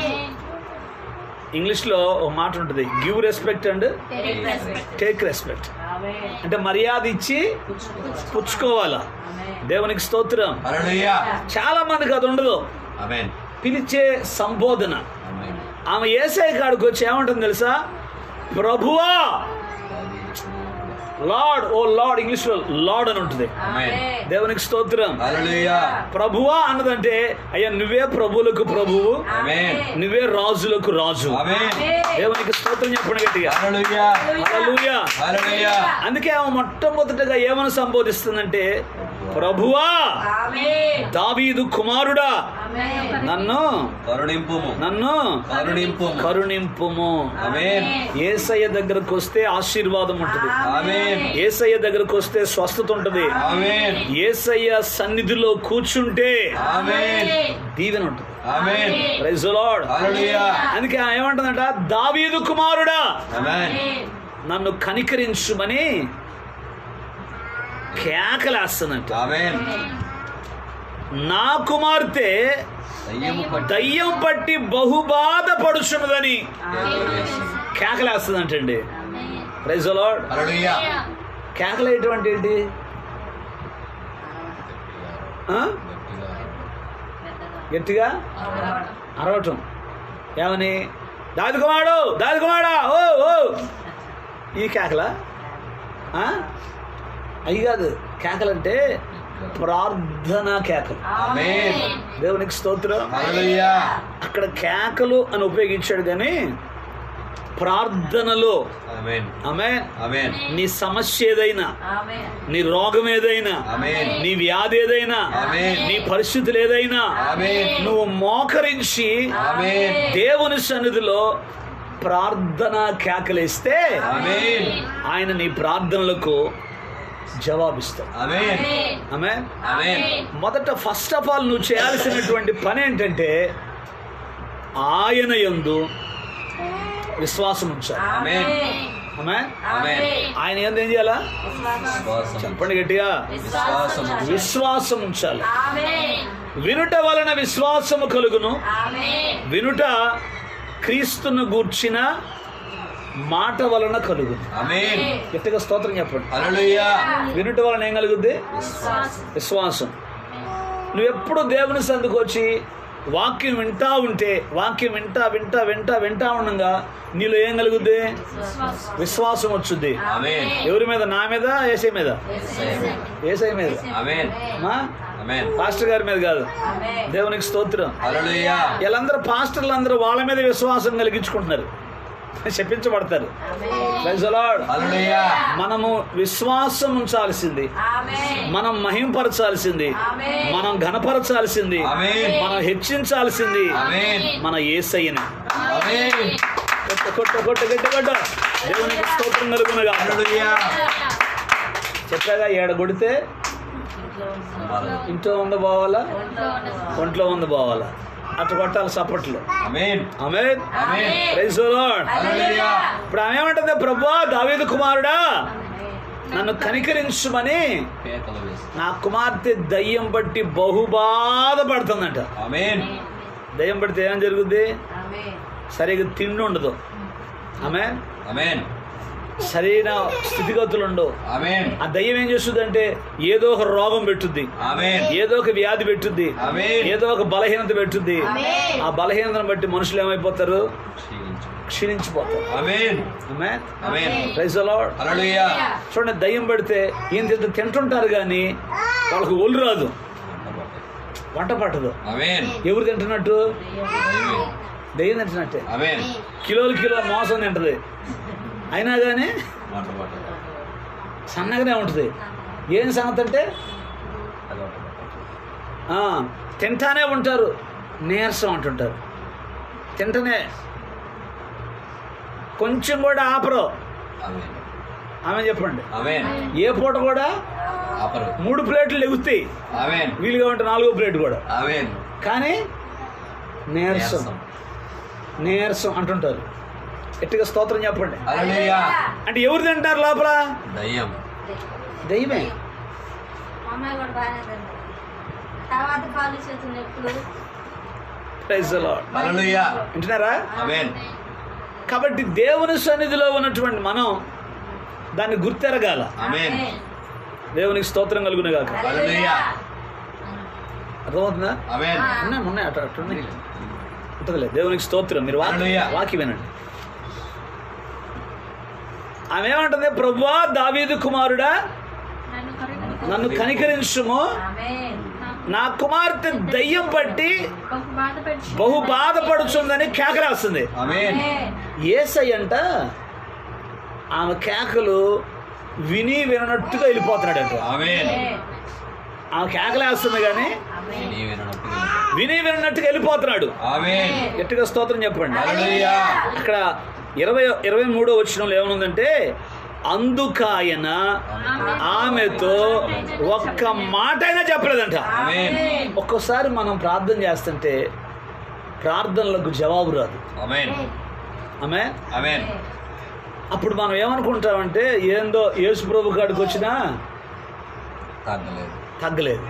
ఇంగ్లీష్లో ఒక మాట ఉంటుంది, give respect and take respect. అంటే మర్యాద ఇచ్చి పుచ్చుకోవాలా. దేవునికి స్తోత్రం. హల్లెలూయా. చాలా మందికి అది ఉండదు. ఆమేన్. పిలిచే సంబోధన. ఆమేన్. ఆమె యేసయ్య కాడికి వచ్చి ఏమంటుంది తెలుసా? ప్రభువా, లార్డ్, ఓ లార్డ్. ఇంగ్లీష్లో లార్డ్ అని ఉంటుంది. ఆమేన్. దేవునికి స్తోత్రం. హల్లెలూయా. ప్రభువా అన్నదంటే అయ్యా నువ్వే ప్రభువులకు ప్రభువు, ఆమేన్. నువ్వే రాజులకు రాజు. ఆమేన్. దేవునికి స్తోత్రం చెప్పండి గట్టిగా. హల్లెలూయా. హల్లెలూయా. హల్లెలూయా. అందుకే ఆమె మొట్టమొదటిగా ఏమని సంబోధిస్తుందంటే, ప్రభువా, దావీదు కుమారుడా, నన్ను కరుణింపుము. ఆమేన్. యేసయ్య దగ్గరకు వస్తే ఆశీర్వాదం ఉంటుంది. ఆమేన్. యేసయ్య దగ్గరకు వస్తే స్వస్థత ఉంటుంది. ఆమేన్. యేసయ్య సన్నిధిలో కూర్చుంటే ఆమేన్. దీవెన ఉంటుంది. Amen. Praise the Lord. Hallelujah. అందుకే ఏమంటుందంట, దావీదు కుమారుడా, ఆమేన్. నన్ను కనికరించుమని కేకలేస్తుందంట. ఆమేన్. నా కుమార్తె దయ్యం పట్టి బహుబాధ పడుచున్నదని కేకలేస్తుందంటండి. Praise the Lord. హల్లెలూయా. కేకలేయటం అంటే ఏంటి? గట్టిగా అరవటం. ఏమని? దావీదు కుమారుడా, ఓ ఓ. ఈ కేకలా? అవి కాదు. కేకలంటే ప్రార్థనా కేకలు. ఆమేన్. దేవునికి స్తోత్రం. హల్లెలూయా. అక్కడ కేకలు అని ఉపయోగించాడు కానీ ప్రార్థనలో ఆమేన్. ఆమేన్. ఆమేన్. నీ సమస్య ఏదైనా, నీ రోగం ఏదైనా, ఆమేన్. నీ వ్యాధి ఏదైనా, ఆమేన్. నీ పరిస్థితులు ఏదైనా, ఆమేన్. నువ్వు మోకరించి ఆమేన్. దేవుని సన్నిధిలో ప్రార్థన కేకలేస్తే ఆమేన్. ఆయన నీ ప్రార్థనలకు జవాబిస్తాడు. ఆమేన్. ఆమేన్. ఆమేన్. మొదట ఫస్ట్ ఆఫ్ ఆల్ నువ్వు చేయాల్సినటువంటి పని ఏంటంటే ఆయన యందు విశ్వాసం ఉంచాలి. ఆమేన్. ఆమేన్. ఆమేన్. ఆయన యందు ఏం చేయాలా? చెప్పండి గట్టిగా. విశ్వాసం ఉంచాలి. వినుట వలన విశ్వాసము కలుగును. వినుట క్రీస్తును గూర్చిన మాట వలన కలుగును. ఆమేన్. గట్టిగా స్తోత్రం చెప్పండి. హల్లెలూయా. వినుట వలన ఏం కలుగుద్ది? విశ్వాసం. నువ్వు ఎప్పుడు దేవుని సందుకు వచ్చి వాక్యం వింటా ఉంటే, వాక్యం వింటా ఉండగా నీలో ఏం కలుగుద్ది? విశ్వాసం వచ్చుద్ది. ఆమేన్. ఎవరి మీద? నా మీద, యేసయ్య మీద. యేసయ్య మీద. ఆమేన్. ఆమేన్. పాస్టర్ గారి మీద కాదు. దేవునికి స్తోత్రం. హల్లెలూయా. వీళ్ళందరూ పాస్టర్లు అందరూ వాళ్ళ మీద విశ్వాసం కలిగించుకుంటున్నారు, చెప్పించబడతారు. Praise the Lord. హల్లెలూయా. మనము విశ్వాసం ఉంచాల్సింది, మనం మహింపరచాల్సింది, మనం ఘనపరచాల్సింది, ఆమేన్. మనం హెచ్చించాల్సింది ఆమేన్. మన యేసయ్యని. ఆమేన్. కొట్ట దేవునికి స్తోత్రం కలుగునగా. హల్లెలూయా. చెప్పగా ఏడ కొడితే ఇంట్లో ఉంది పోవాలా, ఒంట్లో ఉంది పోవాలా, అట్లా కొట్టాలి సప్పట్లు. Amen. Amen. Amen. Praise the Lord. Hallelujah. ఇప్పుడు ఆమె ఏమంటుంది? ప్రభువా దావీదు కుమారుడా నన్ను కనికరించుమని కేకలు వేసి. నా కుమార్తె దయ్యం బట్టి బహుబాధపడుతుందంట. ఆమేన్. దయ్యం పడితే ఏం జరుగుద్ది? సరిగ్గా తిండి ఉండదు, ఆమేన్, ఆమేన్. సరైన స్థితిగతులు ఉండవు. ఆమేన్. ఆ దయ్యం ఏం చేస్తుంది అంటే ఏదో ఒక రోగం పెట్టుద్ది, ఆమేన్. ఏదో ఒక వ్యాధి పెట్టుద్ది, ఆమేన్. ఏదో ఒక బలహీనత పెట్టుద్ది. ఆ బలహీనతను బట్టి మనుషులు ఏమైపోతారు? క్షీణించిపోతారు. Amen. Amen. Amen. Praise the Lord. Hallelujah. చూడండి, దయ్యం పడితే ఏం తింటుంటారు కానీ వాళ్ళకి ఒళ్ళు రాదు, వంట పట్టదు. ఆమేన్. ఎవరు తింటున్నట్టు? ఆమేన్. దయ్యం తింటున్నట్టే. ఆమేన్. కిలోల మోసం తింటది, అయినా కానీ సన్నగానే ఉంటుంది. ఏం సంగతి అంటే తింటానే ఉంటారు, నీరసం అంటుంటారు. తింటనే కొంచెం కూడా ఆపరు. ఆమేన్. ఆమె చెప్పండి, ఆమేన్. ఏ పూట కూడా ఆపరు. 3 ప్లేట్లు ఎగుతాయి, ఆమేన్. వీలుగా ఉంటే 4వ ప్లేట్ కూడా, ఆమేన్. కానీ నీరసం నీరసం అంటుంటారు. ఎట్టిగా స్తోత్రం చెప్పండి. హల్లెలూయా. అంటే ఎవరు తింటారు లోపల? దయ్యం. దయ్యమే. Praise the Lord. హల్లెలూయా. వింటున్నారా? ఆమేన్. కాబట్టి దేవుని సన్నిధిలో ఉన్నటువంటి మనం దాన్ని గుర్తెరగాల. ఆమేన్. దేవునికి స్తోత్రం కలుగును గాక. హల్లెలూయా. అర్థమవుతుందా? ఆమేన్. ఉన్నాయి అట్లున్నాయి ఉంటుందిలే. దేవునికి స్తోత్రం. మీరు హల్లెలూయా. వాక్యం వినండి. ఆమె ఏమంటుంది? ప్రభువా దావీదు కుమారుడా నన్ను కనికరించుము, నా కుమార్తె దయ్యం పట్టి బహు బాధపడుచుందని కేకలేస్తుంది. ఆమేన్. యేసయ్యంట ఆమె కేకలు విని వినట్టుగా వెళ్ళిపోతున్నాడంట. ఆమేన్. ఆమె కేకలేస్తుంది కానీ నీవేనట్టుగా. విని వినట్టుగా వెళ్ళిపోతున్నాడు. ఆమేన్. గట్టిగా స్తోత్రం చెప్పండి. హల్లెలూయా. అక్కడ 23వ వచనంలో ఏమనుందంటే అందుకాయన ఆమెతో ఒక్క మాట అయినా చెప్పలేదంట. ఆమేన్. ఒక్కోసారి మనం ప్రార్థన చేస్తుంటే ప్రార్థనలకు జవాబు రాదు. ఆమేన్. ఆమె ఆమేన్. అప్పుడు మనం ఏమనుకుంటామంటే ఏందో యేసు ప్రభు కాడికి వచ్చినా తగ్గలేదు. తగ్గలేదు.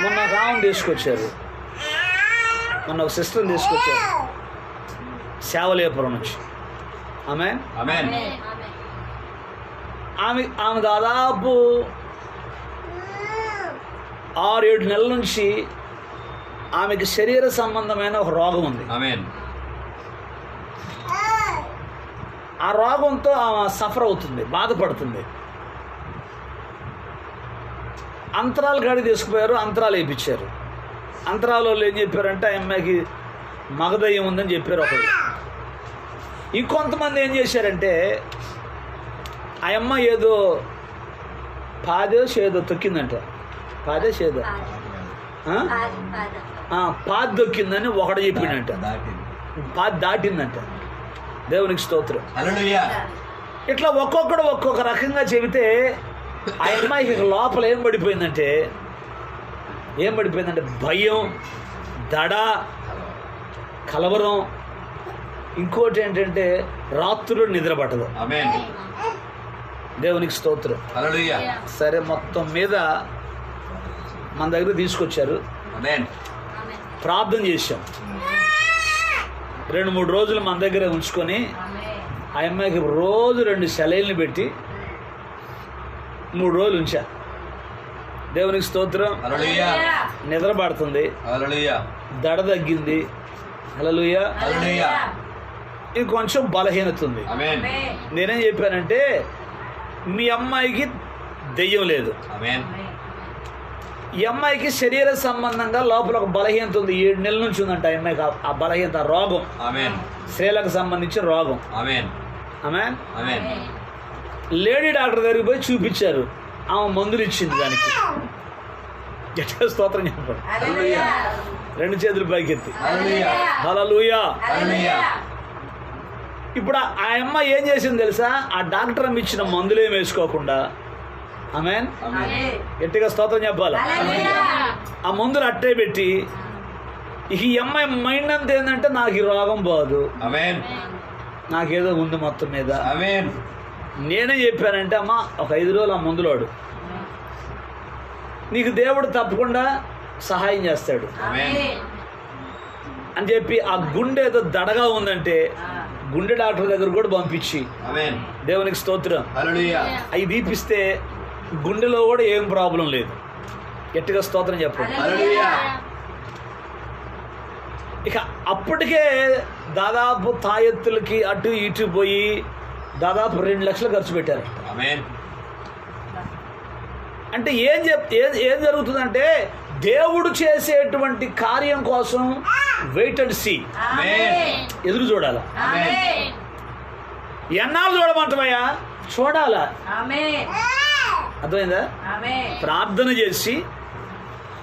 మొన్న ఒక ఆమెను తీసుకొచ్చారు, మొన్న ఒక సిస్టర్ని తీసుకొచ్చారు సేవలేపురం నుంచి. ఆమె ఆమేన్. ఆమె దాదాపు 6-7 నెలల నుంచి ఆమెకి శరీర సంబంధమైన ఒక రోగం ఉంది. ఆమేన్. ఆ రోగంతో ఆమె సఫర్ అవుతుంది, బాధపడుతుంది. అంతరాలు కాడికి తీసుకుపోయారు, అంతరాలు వేయించారు. అంతరాల వాళ్ళు ఏం చెప్పారంటే ఆ అమ్మాయికి మగదయ్యం ఉందని చెప్పారు ఒకరు. ఇంకొంతమంది ఏం చేశారంటే ఆ అమ్మాయి ఏదో పాదో తొక్కిందంట. పాదో చేదో పాది దొక్కిందని ఒకడు చెప్పిండంట. పాది దాటిందంట. దేవునికి స్తోత్రం. హల్లెలూయా. ఇట్లా ఒక్కొక్కడు ఒక్కొక్క రకంగా చెబితే ఆ అమ్మాయికి లోపల ఏం పడిపోయిందంటే భయం, దడ, కలవరం. ఇంకోటి ఏంటంటే రాత్రులు నిద్ర పట్టదు. ఆమేన్. దేవునికి స్తోత్రం. హల్లెలూయా. సరే, మొత్తం మీద మన దగ్గర తీసుకొచ్చారు, ఆమేన్. ప్రార్థన చేశాం. 2-3 రోజులు మన దగ్గర ఉంచుకొని ఆ అమ్మాయికి రోజు 2 సెలైన్లు పెట్టి 3 రోజులు ఉంచా. దేవునికి స్తోత్రం. హల్లెలూయా. నిద్ర పడుతుంది, హల్లెలూయా. దడ తగ్గింది. హల్లెలూయా. హల్లెలూయా. ఇంకొంచెం బలహీనత ఉంది. ఆమేన్. నేనేం చెప్పానంటే మీ అమ్మాయికి దెయ్యం లేదు, ఆమేన్. ఈ అమ్మాయికి శరీర సంబంధంగా లోపల ఒక బలహీనత ఉంది. 7 నెలల నుంచి ఉందంట ఆ అమ్మాయికి ఆ బలహీనత, ఆ రోగం, ఆమేన్. స్త్రీలకు సంబంధించిన రోగం. ఆమేన్. ఆమేన్. ఆమేన్. లేడీ డాక్టర్ దగ్గరికి పోయి చూపించారు, ఆమె మందులు ఇచ్చింది దానికి. గట్టిగా స్తోత్రం చెప్పండి. హల్లెలూయా. రెండు చేతులు పైకెత్తి హల్లెలూయా హల్లెలూయా. హల్లెలూయా. ఇప్పుడు ఆ అమ్మ ఏం చేసింది తెలుసా? ఆ డాక్టర్ అమ్మ ఇచ్చిన మందులేం వేసుకోకుండా, ఆమేన్, గట్టిగా స్తోత్రం చెప్పాలి, ఆ మందులు అట్టే పెట్టి, ఇక ఈ అమ్మాయి మైండ్ అంతా ఏంటంటే నాకు ఈ రోగం పోదు, ఆమేన్ నాకేదో ఉంది మొత్తం మీద. ఆమేన్. నేనే చెప్పానంటే అమ్మ ఒక 5 రోజులు ఆ మందులోడు, నీకు దేవుడు తప్పకుండా సహాయం చేస్తాడు ఆమేన్. అని చెప్పి ఆ గుండె ఏదో దడగా ఉందంటే గుండె డాక్టర్ దగ్గర కూడా పంపించి, ఆమేన్. దేవునికి స్తోత్రం, హల్లెలూయా. అవి తీపిస్తే గుండెలో కూడా ఏం ప్రాబ్లం లేదు. గట్టిగా స్తోత్రం చెప్పండి. హల్లెలూయా. ఇక అప్పటికే దాదాపు తాయెత్తులకి అటు ఇటు పోయి దాదాపు 2 లక్షలు ఖర్చు పెట్టారు. ఆమేన్. అంటే ఏం జరుగుతుందంటే దేవుడు చేసేటువంటి కార్యం కోసం వెయిట్ అండ్ సీ, ఆమేన్. ఎదురు చూడాలా. ఆమేన్. ఎన్నాళ్ళు చూడమంటామయ్యా? చూడాలా. అర్థమైందా? ప్రార్థన చేసి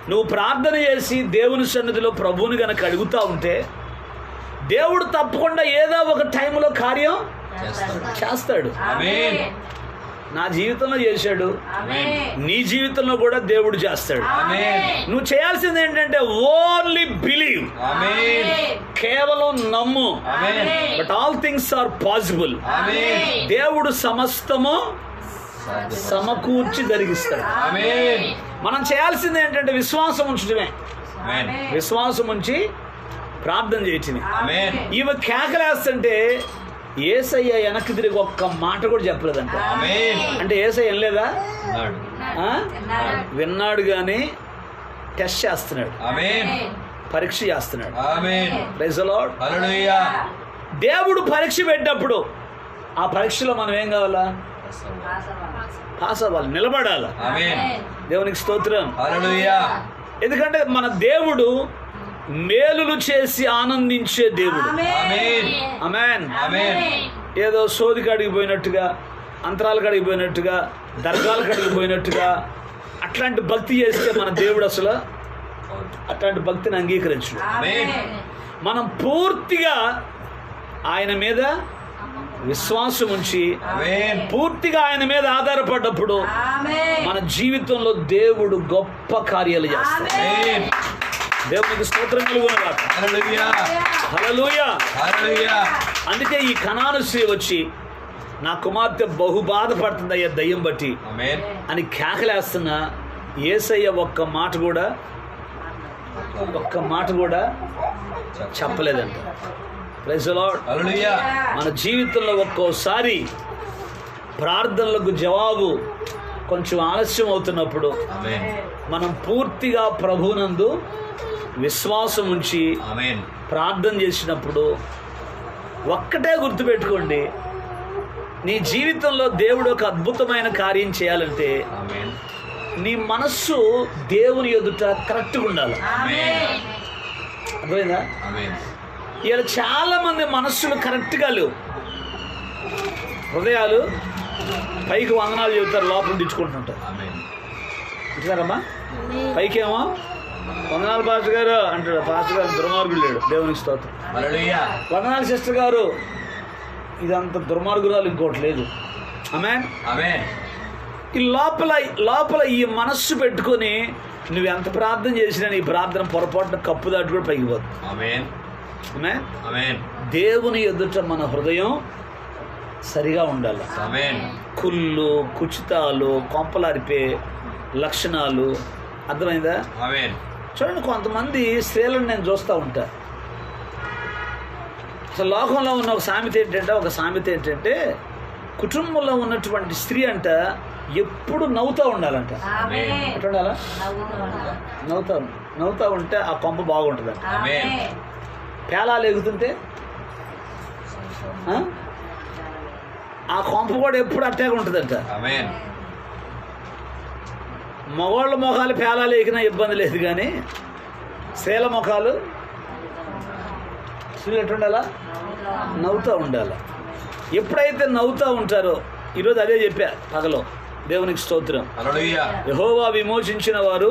నువ్వు ప్రార్థన చేసి దేవుని సన్నిధిలో ప్రభువుని కనుక అడుగుతూ ఉంటే దేవుడు తప్పకుండా ఏదో ఒక టైంలో కార్యం చేస్తాడు. ఆమేన్. నా జీవితంలో చేశాడు, ఆమేన్. నీ జీవితంలో కూడా దేవుడు చేస్తాడు. ఆమేన్. నువ్వు చేయాల్సింది ఏంటంటే ఓన్లీ బిలీవ్, ఆమేన్. కేవలం నమ్ము. Amen. But all things are possible. Amen. దేవుడు సమస్తము సమకూర్చి జరిగిస్తాడు. ఆమేన్. మనం చేయాల్సింది ఏంటంటే విశ్వాసం ఉంచడమే. ఆమేన్. విశ్వాసం ఉంచి ప్రార్థన చేయటమే. ఆమేన్. ఈమె కేకలేస్తుంటే యేసయ్య వెనక్కి తిరిగి ఒక్క మాట కూడా చెప్పలేదంట. ఆమేన్. అంటే యేసయ్య వినలేదా? అన్నాడు. ఆ? విన్నాడు కానీ టెస్ట్ చేస్తున్నాడు, ఆమేన్. పరీక్ష చేస్తున్నాడు. Amen. Praise the Lord. Hallelujah. దేవుడు పరీక్ష పెట్టినప్పుడు ఆ పరీక్షలో మనం ఏం కావాలా? పాస్ అవ్వాలి, నిలబడాలి. ఆమేన్. దేవునికి స్తోత్రం. హల్లెలూయా. ఎందుకంటే మన దేవుడు మేలులు చేసి ఆనందించే దేవుడు. ఆమేన్. ఆమేన్. ఆమేన్. ఏదో సోది కాడికి పోయినట్టుగా, అంతరాలు కాడికి పోయినట్టుగా, దర్గాలు కాడికి పోయినట్టుగా అట్లాంటి భక్తి చేస్తే మన దేవుడు అసలు అట్లాంటి భక్తిని అంగీకరించడు. ఆమేన్. మనం పూర్తిగా ఆయన మీద విశ్వాసం ఉంచి ఆమేన్. పూర్తిగా ఆయన మీద ఆధారపడ్డప్పుడు మన జీవితంలో దేవుడు గొప్ప కార్యాలు చేస్తాడు. ఆమేన్. దేవునికి స్తోత్రం కలుగునుగాక. హల్లెలూయా. హల్లెలూయా. హల్లెలూయా. అందుకే ఈ కనాను స్త్రీ వచ్చి నా కుమార్తె బహు బాధపడుతుందయ్యా దయ్యం బట్టి ఆమేన్. అని కేకలేస్తున్న యేసయ్య ఒక్క మాట కూడా చెప్పలేదంట. Praise the Lord. హల్లెలూయా. మన జీవితంలో ఒక్కోసారి ప్రార్థనలకు జవాబు కొంచెం ఆలస్యం అవుతున్నప్పుడు ఆమేన్. మనం పూర్తిగా ప్రభువునందు విశ్వాసం ఉంచి ఆమేన్. ప్రార్థన చేసినప్పుడు ఒక్కటే గుర్తుపెట్టుకోండి, నీ జీవితంలో దేవుడు ఒక అద్భుతమైన కార్యం చేయాలంటే ఆమేన్. నీ మనస్సు దేవుని ఎదుట కరెక్ట్గా ఉండాలి. ఆమేన్. అర్థమైందా? ఆమేన్. ఇలా చాలా మంది మనస్సులు కరెక్ట్గా లేవు. హృదయాలు పైకి వందనాలు చెబుతారు, లోపల తెచ్చుకుంటుంటారు. ఆమేన్. చూసారమ్మా, పైకేమో వందనాలు పాస్టర్ గారు అంటాడు. పాస్టర్ గారు దుర్మార్గుడు లేడు. దేవునికి స్తోత్రం. హల్లెలూయా. వందనాలు సిస్టర్ గారు, ఇదంత దుర్మార్గురాలు ఇంకోటి లేదు. ఆమేన్. ఆమేన్. ఈ లోపల ఈ మనస్సు పెట్టుకొని నువ్వు ఎంత ప్రార్థన చేసినా నీ ప్రార్థన పొరపాటున కప్పు దాటి కూడా పైకి పోదు. ఆమేన్. ఆమేన్. ఆమేన్. దేవుని ఎదుట మన హృదయం సరిగా ఉండాలి. ఆమేన్. కుళ్ళు, కుచితాలు, కొంపలారిపే లక్షణాలు, అర్థమైందా? ఆమేన్. చూడండి, కొంతమంది స్త్రీలను నేను చూస్తూ ఉంటా. అసలు లోకంలో ఉన్న ఒక సామెత ఏంటంటే కుటుంబంలో ఉన్నటువంటి స్త్రీ అంట ఎప్పుడు నవ్వుతూ ఉండాలంట. ఎట్లా ఉండాలా? నవ్వుతూ ఉంటే ఆ కొంప బాగుంటుందంట. ఆమేన్. పేలాలు ఎగుతుంటే ఆ కొంప కూడా ఎప్పుడు అట్టాగా ఉంటుందంట. ఆమేన్. మగవాళ్ళ మొఖాలు పేలాలు ఎగినా ఇబ్బంది లేదు, కానీ స్త్రీల ముఖాలు స్త్రీలు ఎట్టుండాలా? నవ్వుతూ ఉండాలి. ఎప్పుడైతే నవ్వుతూ ఉంటారో, ఈరోజు అదే చెప్పా పగలో, దేవునికి స్తోత్రం. హల్లెలూయా. యెహోవా విమోచించిన వారు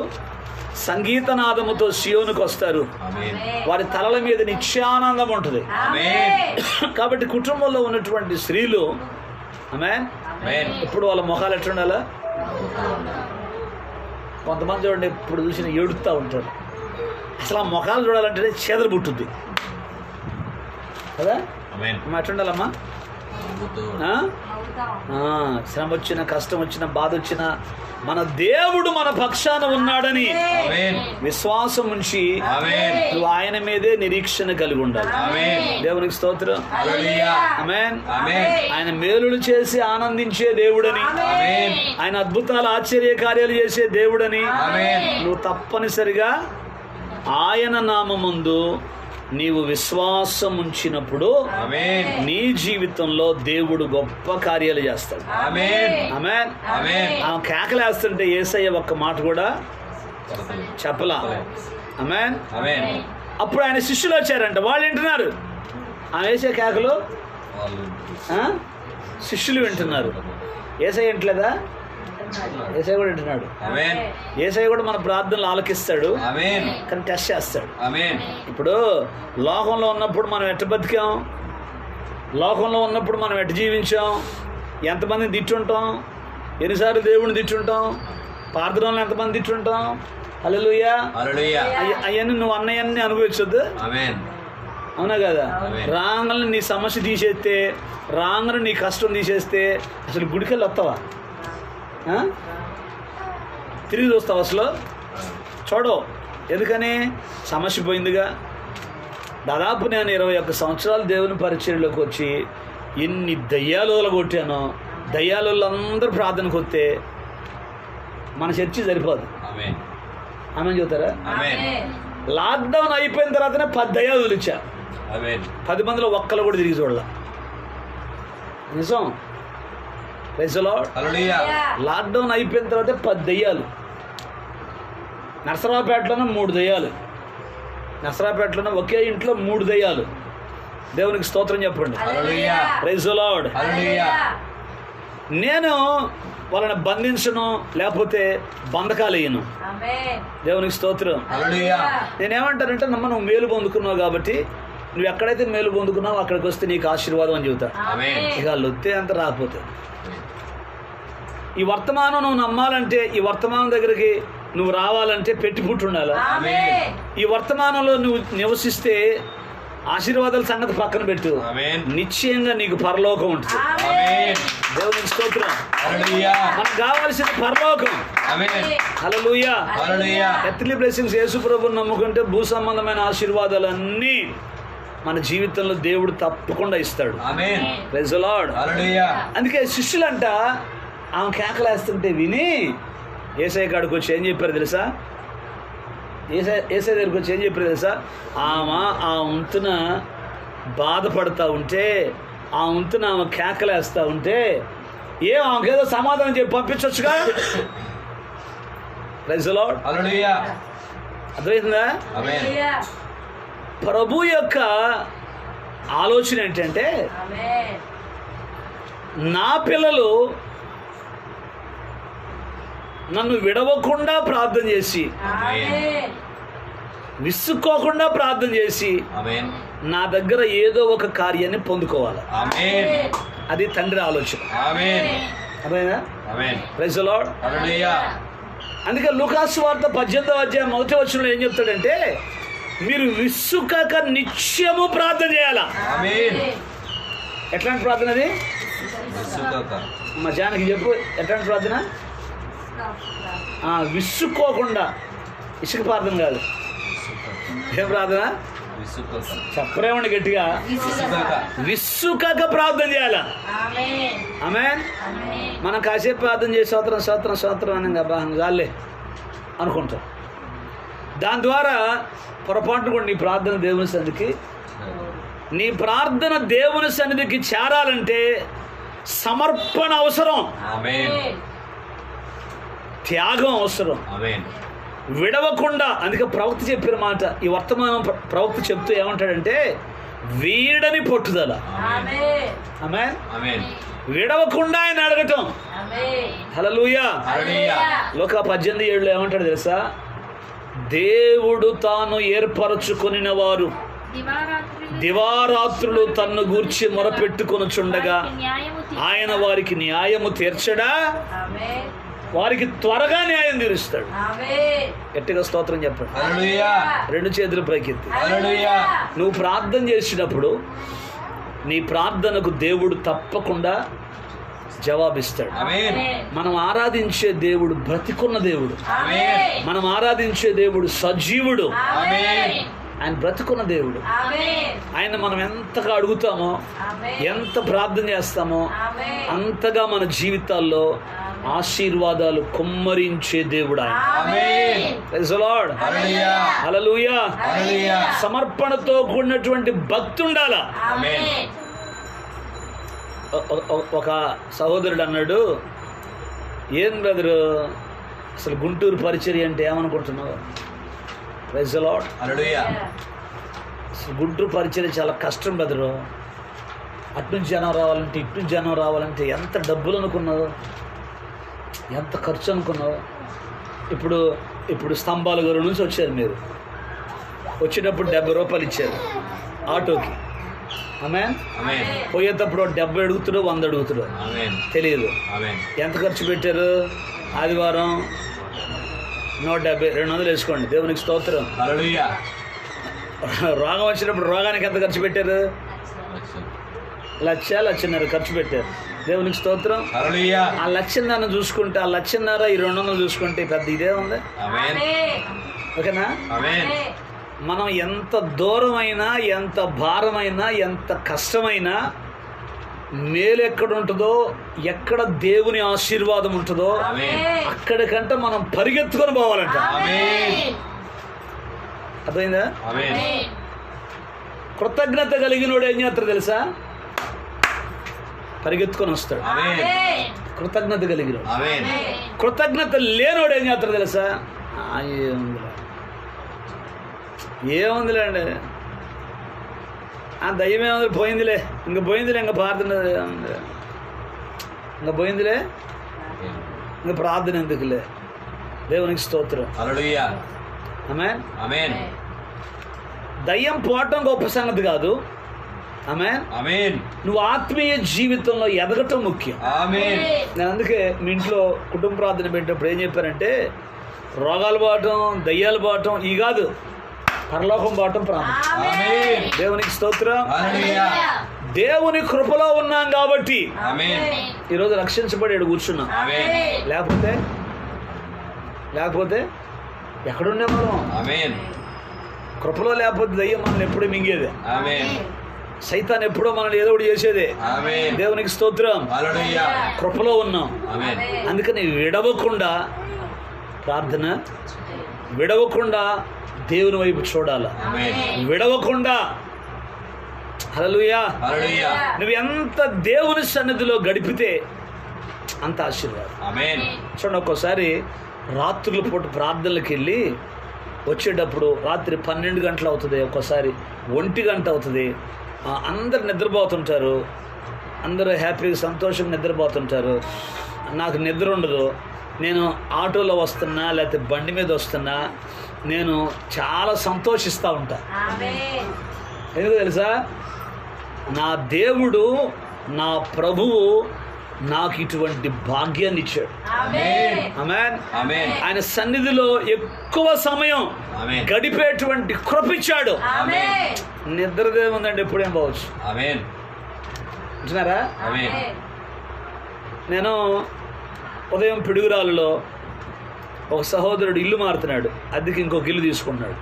సంగీతనాదముతో సియోనుకు వస్తారు. ఆమేన్. వారి తలల మీద నిత్యానందం ఉంటుంది. ఆమేన్. కాబట్టి కుటుంబంలో ఉన్నటువంటి స్త్రీలు ఆమేన్ ఆమేన్. ఇప్పుడు వాళ్ళ ముఖాలు ఎట్లుండాలా? కొంతమంది చూడండి, ఇప్పుడు చూసిన ఏడుస్తూ ఉంటాడు. అసలు ఆ ముఖాలు చూడాలంటేనే చేదలు పుట్టుద్ది కదా. ఆమేన్. అమ్మ ఎట్లుండాలమ్మా? ఆ? శ్రమ వచ్చిన, కష్టం వచ్చిన, బాధ వచ్చిన మన దేవుడు మన పక్షాన ఉన్నాడని ఆమేన్. విశ్వాసం ఉంచి ఆమేన్. నువ్వు ఆయన మీదే నిరీక్షణ కలిగి ఉండాలి. ఆమేన్. దేవునికి స్తోత్రం. హల్లెలూయా. ఆమేన్. ఆమేన్. ఆయన మేలులు చేసి ఆనందించే దేవుడని, ఆమేన్. ఆయన అద్భుతాలు ఆశ్చర్య కార్యాలు చేసే దేవుడని ఆమేన్. నువ్వు తప్పనిసరిగా ఆయన నామమందు నీవు విశ్వాసం ఉంచినప్పుడు ఆమేన్. నీ జీవితంలో దేవుడు గొప్ప కార్యాలు చేస్తాడు. ఆమేన్. ఆమేన్. ఆమేన్. ఆ కేకలేస్తుంటే యేసయ్య ఒక్క మాట కూడా చెప్పలా. ఆమేన్. ఆమేన్. అప్పుడు ఆయన శిష్యులు వచ్చారంట, వాళ్ళు వింటున్నారు ఆ వేసే కేకలు. ఆ? శిష్యులు వింటున్నారు. యేసయ్య వింటలేదా? యేసయ్య కూడా వింటున్నాడు. ఆమేన్. యేసయ్య కూడా మన ప్రార్థనలు ఆలకిస్తాడు, ఆమేన్. కానీ టెస్ట్ చేస్తాడు. ఆమేన్. ఇప్పుడు లోకంలో ఉన్నప్పుడు మనం ఎట్ట బతికాం, లోకంలో ఉన్నప్పుడు మనం ఎట్ట జీవించాం, ఎంతమందిని తిట్టుంటాం, ఎన్నిసార్లు దేవుడిని తిట్టుంటాం, ప్రార్థనలు ఎంతమంది తిట్టుంటాం. హల్లెలూయా. హల్లెలూయా. అవన్నీ నువ్వు అన్నయ్యన్ని అనుభవించొద్దు. ఆమేన్. అవునా కదా? ఆమేన్. రాంగల్ని నీ సమస్య తీసేస్తే, రాంగని నీ కష్టం తీసేస్తే అసలు గుడికెళ్ళి వస్తావా? ఆ? తిరిగి చూస్తావు అసలు చూడవు. ఎందుకని? సమస్య పోయిందిగా. దాదాపు నేను 21 సంవత్సరాలు దేవుని పరిచర్యలోకి వచ్చి ఎన్ని దయ్యాలు కొట్టానో. దయ్యాలందరూ ప్రార్థనకు వస్తే మన చర్చి సరిపోదు. ఆమేన్. ఆమె చెబుతారా? ఆమేన్. లాక్డౌన్ అయిపోయిన తర్వాతనే 10 దయ్యాలు వదిలిచ్చా. ఆమేన్. 10 మందిలో ఒక్కరు కూడా తిరిగి చూడాల. నిజం. Praise the Lord. Hallelujah. Lockdown అయిపోయిన తర్వాత 10 దయ్యాలు. నర్సరావుపేటలోనే 3 దయ్యాలు. నర్సరావుపేటలోనే ఒకే ఇంట్లో 3 దయ్యాలు. దేవునికి స్తోత్రం చెప్పండి. Hallelujah. Praise the Lord. Hallelujah. నేను వాళ్ళని బంధించను, లేకపోతే బంధకాలు వేయను. దేవునికి స్తోత్రం. హల్లెలూయా. నేనేమంటానంటే నువ్వు మేలు పొందుకున్నావు కాబట్టి నువ్వు ఎక్కడైతే మేలు పొందుకున్నావు అక్కడికి వస్తే నీకు ఆశీర్వాదం అని చెబుతా. ఆమేన్. ఇక వాళ్ళు వస్తే అంత రాకపోతే. ఈ వర్తమానం నువ్వు నమ్మాలంటే, ఈ వర్తమానం దగ్గరికి నువ్వు రావాలంటే పెట్టి పుట్టి ఉండాలి. ఆమేన్. ఈ వర్తమానంలో నువ్వు నివసిస్తే ఆశీర్వాదాల సంగతి పక్కన పెట్టు, ఆమేన్. నిశ్చయంగా నీకు పరలోకం ఉంటుంది. ఆమేన్. దేవునికి స్తోత్రం. హల్లెలూయా. మనకు కావాల్సిన పరలోకం. ఆమేన్. హల్లెలూయా. హల్లెలూయా. ఎర్త్లీ బ్లెస్సింగ్స్ యేసు ప్రభువుని నమ్ముకుంటే భూ సంబంధమైన ఆశీర్వాదాలన్నీ మన జీవితంలో దేవుడు తప్పకుండా ఇస్తాడు. Amen. Praise the Lord. Hallelujah. అందుకే శిష్యులంట ఆమె కేకలేస్తుంటే విని యేసయ్య కాడికి వచ్చి ఏం చెప్పారు తెలుసా? యేసయ్య దగ్గరికి వచ్చి ఏం చెప్పారు తెలుసా? ఆమె ఆ వంతున బాధపడతా ఉంటే, ఆ వంతున ఆమె కేకలేస్తూ ఉంటే ఆమెకేదో సమాధానం చెప్పి పంపించవచ్చుగా. Praise the Lord. హల్లెలూయా. అర్థమైందా? ఆమేన్. ప్రభు యొక్క ఆలోచన ఏంటంటే, నా పిల్లలు నన్ను విడవకుండా ప్రార్థన చేసి, ఆమేన్. విసుక్కోకుండా ప్రార్థన చేసి ఆమేన్. నా దగ్గర ఏదో ఒక కార్యాన్ని పొందుకోవాలి. ఆమేన్. అది తండ్రి ఆలోచన. ఆమేన్. అర్థమైందా? Amen. Praise the Lord. Hallelujah. అందుకే లూకాసు వార్త 18వ అధ్యాయం 1వ వచనంలో ఏం చెప్తాడంటే, మీరు విసుకక నిత్యము ప్రార్థన చేయాలా. ఆమేన్. ఎట్లాంటి ప్రార్థన అది? విసుకక. మా జానకి చెప్పు, ఎట్లాంటి ప్రార్థన? విసుక్కోకుండా. ఇసుక ప్రార్థన కాదు. ఏం ప్రార్థన? విసుకక. చెప్పరేమండి గట్టిగా. విసుకక. విసుకక ప్రార్థన చేయాలా. ఆమేన్. మనం కాసేపు ప్రార్థన చేసి స్తోత్రం స్తోత్రం స్తోత్రం అని చాలే అనుకుంటాం. దాని ద్వారా పొరపాటున కూడా నీ ప్రార్థన దేవుని సన్నిధికి, నీ ప్రార్థన దేవుని సన్నిధికి చేరాలంటే సమర్పణ అవసరం, ఆమేన్. త్యాగం అవసరం, ఆమేన్. విడవకుండా. అందుకే ప్రవక్త చెప్పిన మాట, ఈ వర్తమానం ప్రవక్త చెప్తూ ఏమంటాడంటే, వీడని పట్టుదల. ఆమేన్. ఆమేన్. విడవకుండా ఆయన అడగటం. హల్లెలూయా. హల్లెలూయా. లోక 18:7 ఏమంటాడు తెలుసా? దేవుడు తాను ఏర్పరచుకొనిన వారు దివారాత్రులు తన్ను గూర్చి మొరపెట్టుకొనుచుండగా ఆయన వారికి న్యాయము తీర్చడా, వారికి త్వరగా న్యాయం తీరుస్తాడు. గట్టిగా స్తోత్రం చెప్పండి. రెండు చేతులు పైకెత్తి. నువ్వు ప్రార్థన చేసినప్పుడు నీ ప్రార్థనకు దేవుడు తప్పకుండా జవాబిస్తాడు. మనం ఆరాధించే దేవుడు బ్రతికున్న దేవుడు. మనం ఆరాధించే దేవుడు సజీవుడు. ఆయన బ్రతికున్న దేవుడు. ఆయన మనం ఎంతగా అడుగుతామో, ఎంత ప్రార్థన చేస్తామో అంతగా మన జీవితాల్లో ఆశీర్వాదాలు కుమ్మరించే దేవుడు ఆయన. Praise the Lord. హల్లెలూయా. సమర్పణతో కూడినటువంటి భక్తి ఉండాలా. ఒక సహోదరుడు అన్నాడు, ఏం బ్రదరు అసలు గుంటూరు పరిచర్య అంటే ఏమనుకుంటున్నావు? Praise the Lord. అసలు గుంటూరు పరిచర్య చాలా కష్టం బ్రదరు. అటు జనం రావాలంటే ఇటు జనం రావాలంటే ఎంత డబ్బులు అనుకున్నావు, ఎంత ఖర్చు అనుకున్నావు. ఇప్పుడు స్తంభాల గారు నుంచి వచ్చారు మీరు, వచ్చేటప్పుడు 70 రూపాయలు ఇచ్చారు ఆటోకి. ఆమేన్. పోయేటప్పుడు 70 అడుగుతాడు, 100 అడుగుతాడు, తెలియదు. ఎంత ఖర్చు పెట్టారు? ఆదివారం 170, 200 వేసుకోండి. దేవునికి స్తోత్రం. రోగం వచ్చినప్పుడు రోగానికి ఎంత ఖర్చు పెట్టారు? 1,00,000 ఖర్చు పెట్టారు. దేవునికి స్తోత్రం. ఆ 1,00,000 చూసుకుంటే, ఆ 1,00,000 ఈ 200 చూసుకుంటే పెద్ద ఇదే ఉంది. ఓకేనా? మనం ఎంత దూరమైనా, ఎంత భారమైనా, ఎంత కష్టమైనా, మేలు ఎక్కడ ఉంటుందో, ఎక్కడ దేవుని ఆశీర్వాదం ఉంటుందో అక్కడికంటే మనం పరిగెత్తుకొని పోవాలంట. అర్థమైందా? కృతజ్ఞత కలిగినోడు ఏం చేస్తాడు తెలుసా? పరిగెత్తుకొని వస్తాడు. కృతజ్ఞత కలిగినోడు. కృతజ్ఞత లేనోడు ఏం చేస్తాడు తెలుసా? ఏముందిలే అండి, ఆ దయ్యం ఏముంది, పోయిందిలే, ఇంకా పోయిందిలే, ఇంకా ప్రార్థన ఇంకా పోయిందిలే, ఇంకా ప్రార్థన ఎందుకులే. దేవునికి స్తోత్రం. ఆమేన్. దయ్యం పోవటం గొప్ప సంగతి కాదు. ఆమేన్. నువ్వు ఆత్మీయ జీవితంలో ఎదగటం ముఖ్యం. నేను అందుకే మీ ఇంట్లో కుటుంబ ప్రార్థన పెట్టినప్పుడు ఏం చెప్పారంటే, రోగాలు పోవటం, దయ్యాలు పోవటం ఈ కాదు, పరలోకం పోవటం ప్రార్థన. దేవునికి స్తోత్రం. దేవుని కృపలో ఉన్నాం కాబట్టి ఈరోజు రక్షించబడి కూర్చున్నాం. లేకపోతే ఎక్కడున్నా మనం? కృపలో లేకపోతే దయ్యం మనల్ని ఎప్పుడూ మింగేదే. సైతాన్ ఎప్పుడో మనల్ని ఏదో ఒకటి చేసేదే. దేవునికి స్తోత్రం. కృపలో ఉన్నాం, అందుకని విడవకుండా ప్రార్థన, విడవకుండా దేవుని వైపు చూడాల, విడవకుండా. హల్లెలూయా. నువ్వు ఎంత దేవుని సన్నిధిలో గడిపితే అంత ఆశీర్వాదం. చూడండి, ఒక్కోసారి రాత్రుల పూట ప్రార్థనలకు వెళ్ళి వచ్చేటప్పుడు రాత్రి 12 గంటలు అవుతుంది, ఒక్కోసారి 1 గంట అవుతుంది. అందరు నిద్రపోతుంటారు, అందరూ హ్యాపీగా సంతోషంగా నిద్రపోతుంటారు. నాకు నిద్ర ఉండదు. నేను ఆటోలో వస్తున్నా లేకపోతే బండి మీద వస్తున్నా నేను చాలా సంతోషిస్తూ ఉంటా. ఎందుకు తెలుసా? నా దేవుడు, నా ప్రభువు నాకు ఇటువంటి భాగ్యాన్ని ఇచ్చాడు. ఆమేన్. ఆయన సన్నిధిలో ఎక్కువ సమయం గడిపేటువంటి కృపిచ్చాడు. నిద్రదేముందండి, ఎప్పుడేం పోవచ్చు. అంటున్నారా? నేను ఉదయం పిడుగురాలలో ఒక సహోదరుడు ఇల్లు మారుతున్నాడు, అద్దెకి ఇంకొక ఇల్లు తీసుకున్నాడు.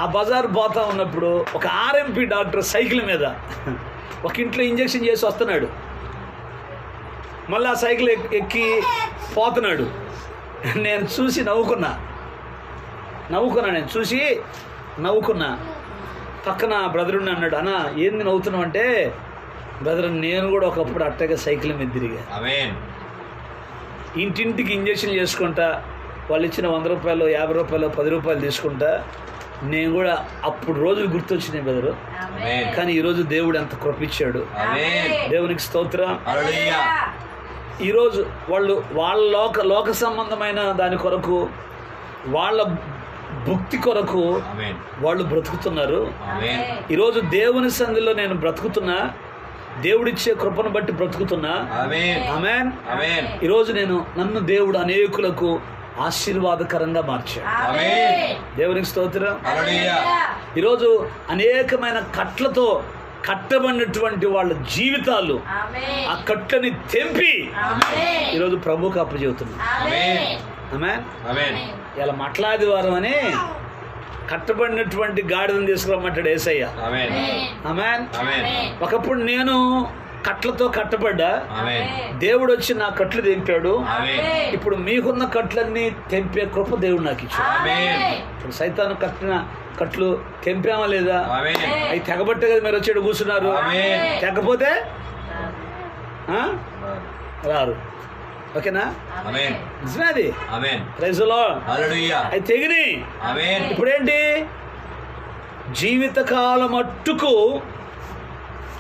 ఆ బజార్ పోతా ఉన్నప్పుడు ఒక ఆర్ఎంపీ డాక్టర్ సైకిల్ మీద ఒక ఇంట్లో ఇంజక్షన్ చేసి వస్తున్నాడు. మళ్ళీ ఆ సైకిల్ ఎక్కి పోతున్నాడు. నేను చూసి నవ్వుకున్నా. నేను చూసి నవ్వుకున్నా. పక్కన బ్రదరుని అన్నాడు, అన్న ఏంది నవ్వుతున్నావు అంటే, బ్రదర్ నేను కూడా ఒకప్పుడు అట్టగా సైకిల్ మీద తిరిగా. ఇంటింటికి ఇంజక్షన్ చేసుకుంటా, వాళ్ళు ఇచ్చిన 100 రూపాయలు, 50 రూపాయలు, 10 రూపాయలు తీసుకుంటా. నేను కూడా అప్పుడు రోజులు గుర్తొచ్చినాయి బ్రదరు. కానీ ఈరోజు దేవుడు ఎంత కృపించాడు. దేవునికి స్తోత్రం. ఈరోజు వాళ్ళ లోక సంబంధమైన దాని కొరకు, వాళ్ళ భక్తి కొరకు ఆమేన్ వాళ్ళు బ్రతుకుతున్నారు. ఆమేన్ ఈరోజు దేవుని సన్నిధిలో నేను బ్రతుకుతున్నా, దేవుడిచ్చే కృపను బట్టి బ్రతుకుతున్నా. ఆమేన్ ఆమేన్. ఆమేన్ ఈరోజు దేవుడు అనేకులకు ఆశీర్వాదకరంగా మార్చాడు. ఆమేన్ దేవునికి స్తోత్రం. హల్లెలూయా ఈరోజు అనేకమైన కట్లతో కట్టబడినటువంటి వాళ్ళ జీవితాలు ఆ కట్లని తెంపి ఈరోజు ప్రభువుకు అప్పచెబుతున్నారు. ఆమేన్ ఆమేన్. ఆమేన్ ఇలా మట్లాది వారం అని కట్టబడినటువంటి గాడిదను తీసుకురమ్మంటాడు యేసయ్య. ఆమేన్ ఆమేన్. ఆమేన్ ఒకప్పుడు నేను కట్లతో కట్టబడ్డా, ఆమేన్ దేవుడు వచ్చి నా కట్లు తెంపాడు. ఆమేన్ ఇప్పుడు మీకున్న కట్లన్నీ తెంపే కృప దేవుడు నాకు ఇచ్చాడు. ఆమేన్ ఇప్పుడు సైతాను కట్టిన కట్లు తెంపామా లేదా? ఆమేన్ అవి తెగబట్టే కదా మీరు వచ్చాడు కూర్చున్నారు. ఆమేన్. తెగపోతే ఆ? రారు. ఓకేనా? ఆమేన్ నిజమే అది. ఆమేన్ ప్రైజ్ ది లార్డ్. హల్లెలూయా అవి తెగిని. ఆమేన్ ఇప్పుడేంటి? జీవితకాలం మట్టుకు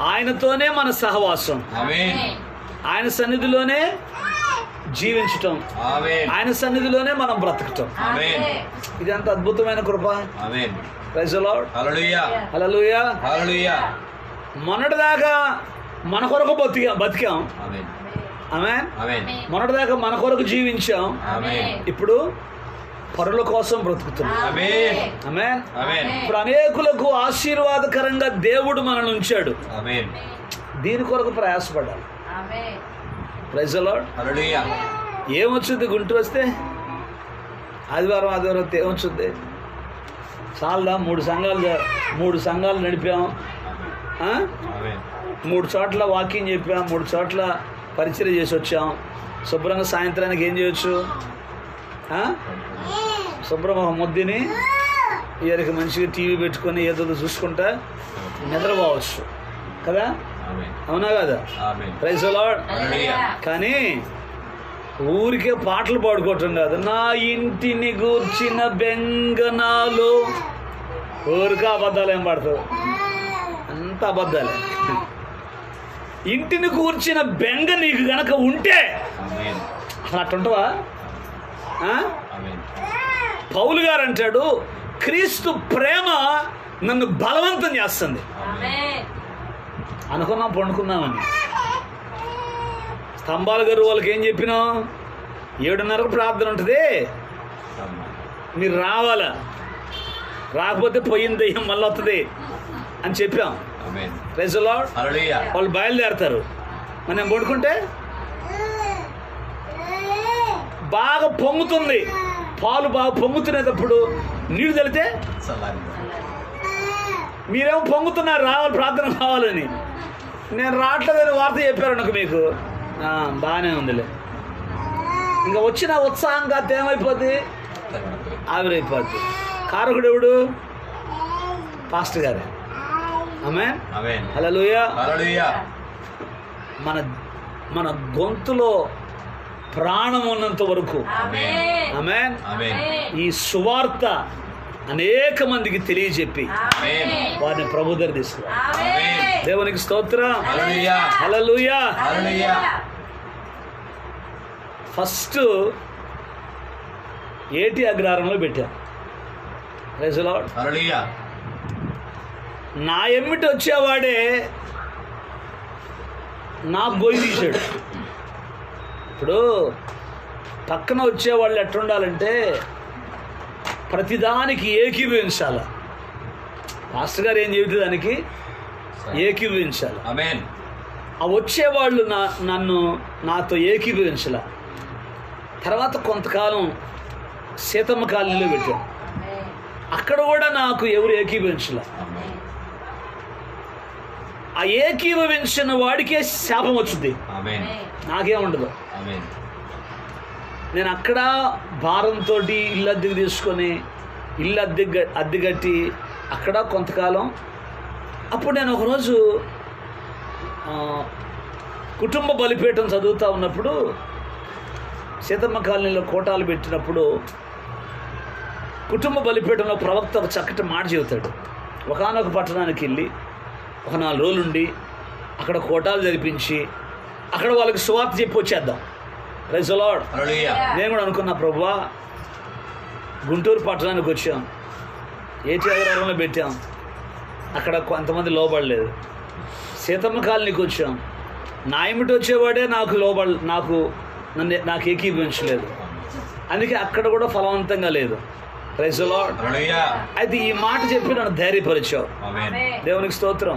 ఆయనతోనే మన సహవాసం, ఆమేన్ ఆయన సన్నిధిలోనే జీవించటం, ఆమేన్ ఆయన సన్నిధిలోనే మనం బ్రతకటం. ఆమేన్ ఇది అంత అద్భుతమైన కృప. ఆమేన్ praise the Lord. Hallelujah hallelujah. హల్లెలూయా మొన్నటిదాకా మన కొరకు బతికాం. ఆమేన్ ఆమేన్. ఆమేన్ మొన్నటిదాకా మన కొరకు జీవించాం. ఆమేన్ ఇప్పుడు పరుల కోసం బ్రతుకుతున్నాం. ఆమేన్ ఆమేన్. ఆమేన్ ఇప్పుడు అనేకులకు ఆశీర్వాదకరంగా దేవుడు మనల్ని ఉంచాడు. ఆమేన్ దీని కొరకు ప్రయాసపడాలి. Praise the Lord. హల్లెలూయా ఏమొచ్చుద్ది? గుంటూరు వస్తే ఆదివారం వస్తే ఏమొచ్చుద్ది? చాలదా? మూడు సంఘాలు నడిపాం, ఆమేన్ 3 చోట్ల వాకింగ్ చెప్పాం, 3 చోట్ల పరిచయం చేసి వచ్చాం. శుభ్రంగా సాయంత్రానికి ఏం చేయొచ్చు? శుభ్రంగా ఒక ముద్దిని ఇయరికి మంచిగా టీవీ పెట్టుకొని ఏదో చూసుకుంటా నిద్రపోవచ్చు కదా? ఆమేన్ అవునా కదా? ఆమేన్ ప్రైజ్ ది లార్డ్. హల్లెలూయా కానీ ఊరికే పాటలు పాడుకోవటం కాదు. నా ఇంటిని గూర్చిన బెంగనాలు. ఊరికే అబద్ధాలు ఏం పాడతావు? అంత అబద్ధాలే. ఇంటిని కూర్చిన బెంగ నీకు గనక ఉంటే ఆమేన్ అసలు అట్టుంటవా? ఆమేన్ పౌలు గారు అంటాడు, క్రీస్తు ప్రేమ నన్ను బలవంతం చేస్తుంది. అనుకున్నాం పండుకున్నామని. స్తంభాల గారు వాళ్ళకి ఏం చెప్పినాం? 7:30 ప్రార్థన ఉంటుంది, మీరు రావాలా, రాకపోతే పోయింది దెయ్యం మళ్ళీ వస్తుంది అని చెప్పాం. ఆమేన్ ప్రైజ్ ది లార్డ్. హల్లెలూయా వాళ్ళు బయలుదేరతారు. మనం పడుకుంటే బాగా పొంగుతుంది, పాలు బాగా పొంగుతునేటప్పుడు నీళ్ళు తెలితే సలాం మీరేమో పొంగుతున్నారు, రావాలి, ప్రార్థన కావాలని. నేను రావట్లేదని వార్త చెప్పారు నాకు, మీకు బాగానే ఉందిలే. ఇంకా వచ్చిన ఉత్సాహంగా ఏమైపోద్ది? ఆవిరైపోద్ది. కారకుడు ఎవడు? పాస్టర్ గారే. ఆమేన్. ఆమేన్ హల్లెలూయా. హల్లెలూయా మన మన గొంతులో ప్రాణం ఉన్నంత వరకు ఆమేన్ ఆమేన్ ఈ సువార్త అనేక మందికి తెలియజెప్పి ఆమేన్ వారిని ప్రభు దగ్గర తీసుకురా. ఆమేన్ దేవునికి స్తోత్రం. Hallelujah hallelujah. హల్లెలూయా ఫస్ట్ ఏటి అగ్రహారంలో పెట్టాను. Praise the Lord. హల్లెలూయా నా ఎమ్మిటి వచ్చేవాడే నాకు గొయ్యి తీశాడు. ఇప్పుడు పక్కన వచ్చేవాళ్ళు ఎట్లుండాలంటే ప్రతిదానికి ఏకీభవించాలి. పాస్టర్ గారు ఏం చెబితే దానికి ఏకీభవించాలి. ఆమేన్ ఆ వచ్చేవాళ్ళు నాతో ఏకీభవించాల. తర్వాత కొంతకాలం సీతమ్మ కాలనీలో పెట్టాను. అక్కడ కూడా నాకు ఎవరు ఏకీభవించాల. ఆ ఏకీభవించిన వాడికే శాపం వచ్చింది, ఆమేన్ నాకేముండదు. ఆమేన్ నేను అక్కడ భారంతో ఇల్లు అద్దెకు తీసుకొని ఇల్లు అద్దె కట్టి అక్కడ కొంతకాలం. అప్పుడు నేను ఒకరోజు కుటుంబ బలిపీఠం చదువుతూ ఉన్నప్పుడు సీతమ్మ కాలనీలో కోటాలు పెట్టినప్పుడు కుటుంబ బలిపీఠంలో ప్రవక్త ఒక చక్కటి మాట చెబుతాడు. ఒకానొక పట్టణానికి వెళ్ళి ఒక 4 రోజులు ఉండి అక్కడ కోటాలు జరిపించి అక్కడ వాళ్ళకి సువార్త చెప్పి వచ్చేద్దాం. Praise the Lord. హల్లెలూయా నేను కూడా అనుకున్నా, ప్రభువా గుంటూరు పట్టణానికి వచ్చాం, ఏటీ అగ్రహారంలో పెట్టాం, అక్కడ కొంతమంది లోబడలేదు. సీతమ్మ కాలనీకి వచ్చాం, నా ఏమిటి వచ్చేవాడే నాకు ఏకీభవించలేదు, అందుకే అక్కడ కూడా ఫలవంతంగా లేదు. Praise the Lord. అయితే ఈ మాట చెప్పి నన్ను ధైర్యపరిచావు, దేవునికి స్తోత్రం.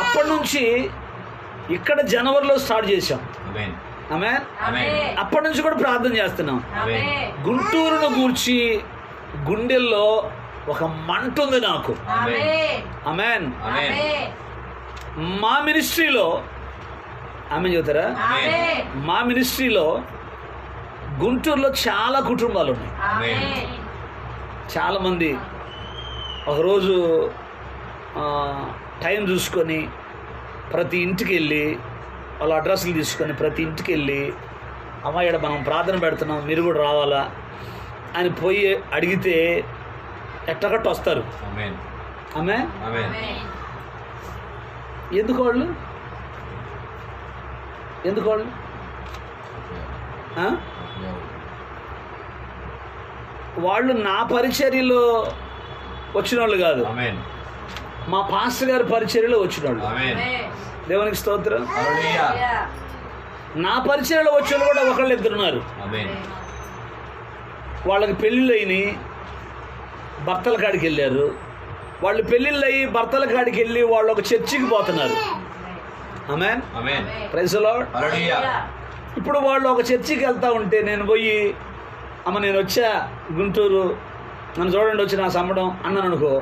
అప్పటి నుంచి ఇక్కడ జనవరిలో స్టార్ట్ చేశాం, ఆమేన్. అప్పటి నుంచి కూడా ప్రార్థన చేస్తున్నాం. గుంటూరును గూర్చి గుండెల్లో ఒక మంట ఉంది నాకు, ఆమేన్. మా మినిస్ట్రీలో ఆమె చెబుతారా, మా మినిస్ట్రీలో గుంటూరులో చాలా కుటుంబాలు ఉన్నాయి. చాలామంది ఒకరోజు టైం చూసుకొని ప్రతి ఇంటికి వెళ్ళి వాళ్ళ అడ్రస్లు తీసుకొని ప్రతి ఇంటికి వెళ్ళి, అమ్మాయి ఇక్కడ మనం ప్రార్థన పెడుతున్నాం, మీరు కూడా రావాలా అని పోయి అడిగితే ఎట్టగట్టు వస్తారు. ఆమె ఎందుకు వాళ్ళు వాళ్ళు నా పరిచర్యలో వచ్చిన వాళ్ళు కాదు, మా పాస్టర్ గారి పరిచర్యలో వచ్చిన వాళ్ళు. దేవునికి స్తోత్రం. నా పరిచర్యలో వచ్చిన కూడా ఒకళ్ళు ఇద్దరున్నారు. వాళ్ళకి పెళ్ళిళ్ళు అయినాయి, భర్తల కాడికి వెళ్ళారు. వాళ్ళు పెళ్ళిళ్ళు అయ్యి భర్తల కాడికి వెళ్ళి వాళ్ళు ఒక చర్చికి పోతున్నారు. ఆమేన్. Praise the Lord. ఇప్పుడు వాళ్ళు ఒక చర్చికి వెళ్తా ఉంటే నేను పోయి, అమ్మ నేను వచ్చా గుంటూరు, నన్ను చూడండి వచ్చి నా సంబడం అన్నాను అనుకో,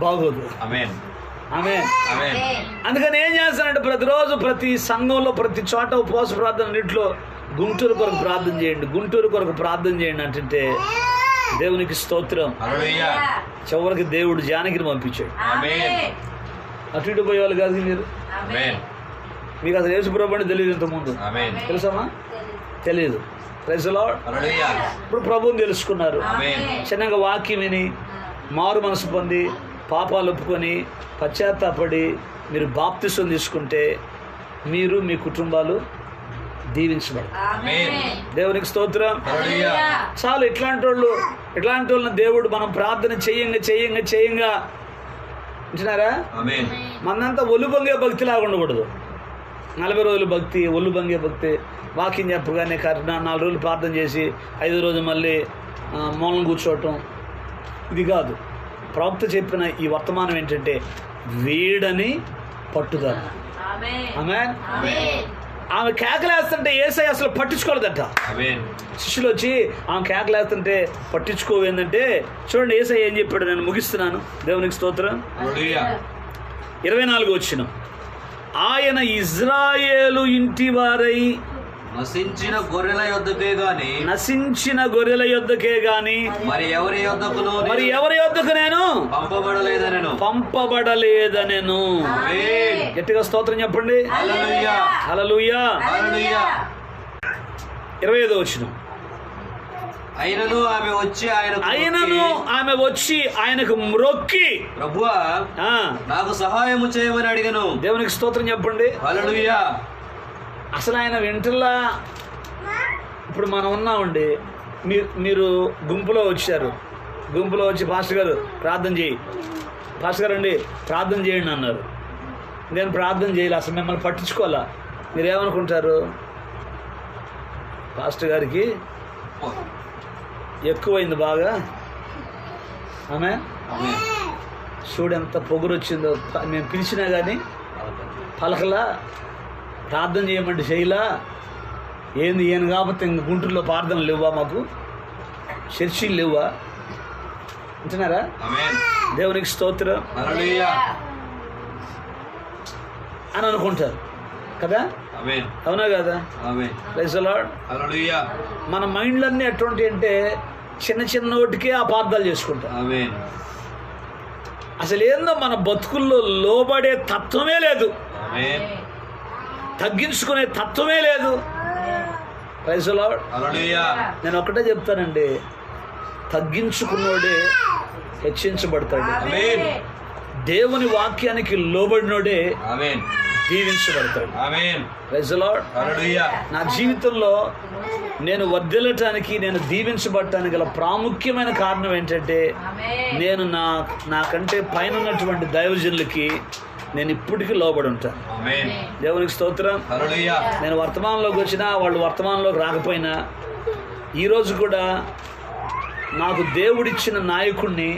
బాగోదు. ఆమేన్. అందుకని ఏం చేస్తానంటే ప్రతిరోజు ప్రతి సంఘంలో ప్రతి చోట ఉపవాస ప్రార్థన నీటిలో గుంటూరు కొరకు ప్రార్థన చేయండి, గుంటూరు కొరకు ప్రార్థన చేయండి అంటే దేవునికి స్తోత్రం. చివరికి దేవుడు జానకిని పంపించాడు. అటు ఇటు పోయేవాళ్ళు కాదు మీరు. మీకు అసలు యేసుప్రభు అని తెలియదు, ఇంతకుముందు తెలుసమ్మా? తెలియదు. Praise the Lord. ఇప్పుడు ప్రభువుని తెలుసుకున్నారు, చిన్నగా వాక్యం విని మారు మనసు పొంది పాపాలు ఒప్పుకొని పశ్చాత్తాపడి మీరు బాప్తిసం తీసుకుంటే మీరు మీ కుటుంబాలు దీవించబడతారు. దేవునికి స్తోత్రం. చాలు. ఇట్లాంటి వాళ్ళని దేవుడు మనం ప్రార్థన చేయంగా వింటున్నారా? మనంతా ఒలుబొంగే భక్తి లాగా ఉండకూడదు. 40 రోజులు భక్తి, ఒలుబొంగే భక్తి, వాక్యం చెప్పగానే 4 రోజులు ప్రార్థన చేసి 5వ రోజు మళ్ళీ మూలం కూర్చోవటం, ఇది కాదు. ప్రవక్త చెప్పిన ఈ వర్తమానం ఏంటంటే వీడని పట్టుదల. ఆమేన్. ఆమె కేకలేస్తుంటే యేసయ్య అసలు పట్టించుకోలేదట. శిష్యులు వచ్చి ఆమె కేకలేస్తుంటే పట్టించుకోవేందంటే చూడండి యేసయ్య ఏం చెప్పాడు. నేను ముగిస్తున్నాను. దేవునికి స్తోత్రం. 24 వచనం. ఆయన ఇజ్రాయేలు ఇంటి వారై నశించిన గొర్రెల యొద్దకే గాని మరి ఎవరి యొద్దకు నేను పంపబడలేదనెను. గట్టిగా స్తోత్రం చెప్పండి. హల్లెలూయా. 25వ వచనం. అయినను ఆమె వచ్చి ఆయనకు మ్రొక్కి, ప్రభువా నాకు సహాయము చేయమని అడిగను. దేవునికి స్తోత్రం చెప్పండి. హల్లెలూయా. అసలు ఆయన వింటలా. ఇప్పుడు మనం ఉన్నామండి, మీరు గుంపులో వచ్చారు, గుంపులో వచ్చి పాస్టర్ గారు ప్రార్థన చేయి, పాస్టర్ గారు అండి ప్రార్థన చేయండి అన్నారు. నేను ప్రార్థన చేయాలి, అసలు మిమ్మల్ని పట్టించుకోవాలా. మీరేమనుకుంటారు? పాస్టర్ గారికి ఎక్కువైంది బాగా. ఆమె చూడు ఎంత పొగురు వచ్చిందో. మేము పిలిచినా కానీ పలకలా, ప్రార్థన చేయమంటే చేయలా. ఏంది ఈయన కాబట్టి ఇంక గుంటూరులో ప్రార్థనలు లేవా, మాకు చర్చిలు లేవా? అంటున్నారా? దేవునికి స్తోత్రం అని అనుకుంటారు కదా, అవునా కదా? Praise the Lord. మన మైండ్లన్నీ ఎటువంటి అంటే చిన్న వాటికే అపార్థాలు చేసుకుంటాం. అసలు ఏందో మన బతుకుల్లో లోబడే తత్వమే లేదు, తగ్గించుకునే తత్వమే లేదు. Praise the Lord. నేను ఒకటే చెప్తానండి, తగ్గించుకున్నోడే హెచ్చించబడతాడు. దేవుని వాక్యానికి లోబడినోడే దీవించబడతాడు. Amen. Praise the Lord. Hallelujah. నా జీవితంలో నేను వర్ధిల్లటానికి, నేను దీవించబడటానికి గల ప్రాముఖ్యమైన కారణం ఏంటంటే నేను నాకంటే పైన ఉన్నటువంటి దైవజనులకి నేను ఇప్పటికీ లోబడి ఉంటాను. ఆమేన్. దేవునికి స్తోత్రం. హల్లెలూయా. నేను వర్తమానంలోకి వచ్చినా వాళ్ళు వర్తమానంలోకి రాకపోయినా ఈరోజు కూడా నాకు దేవుడిచ్చిన నాయకుడిని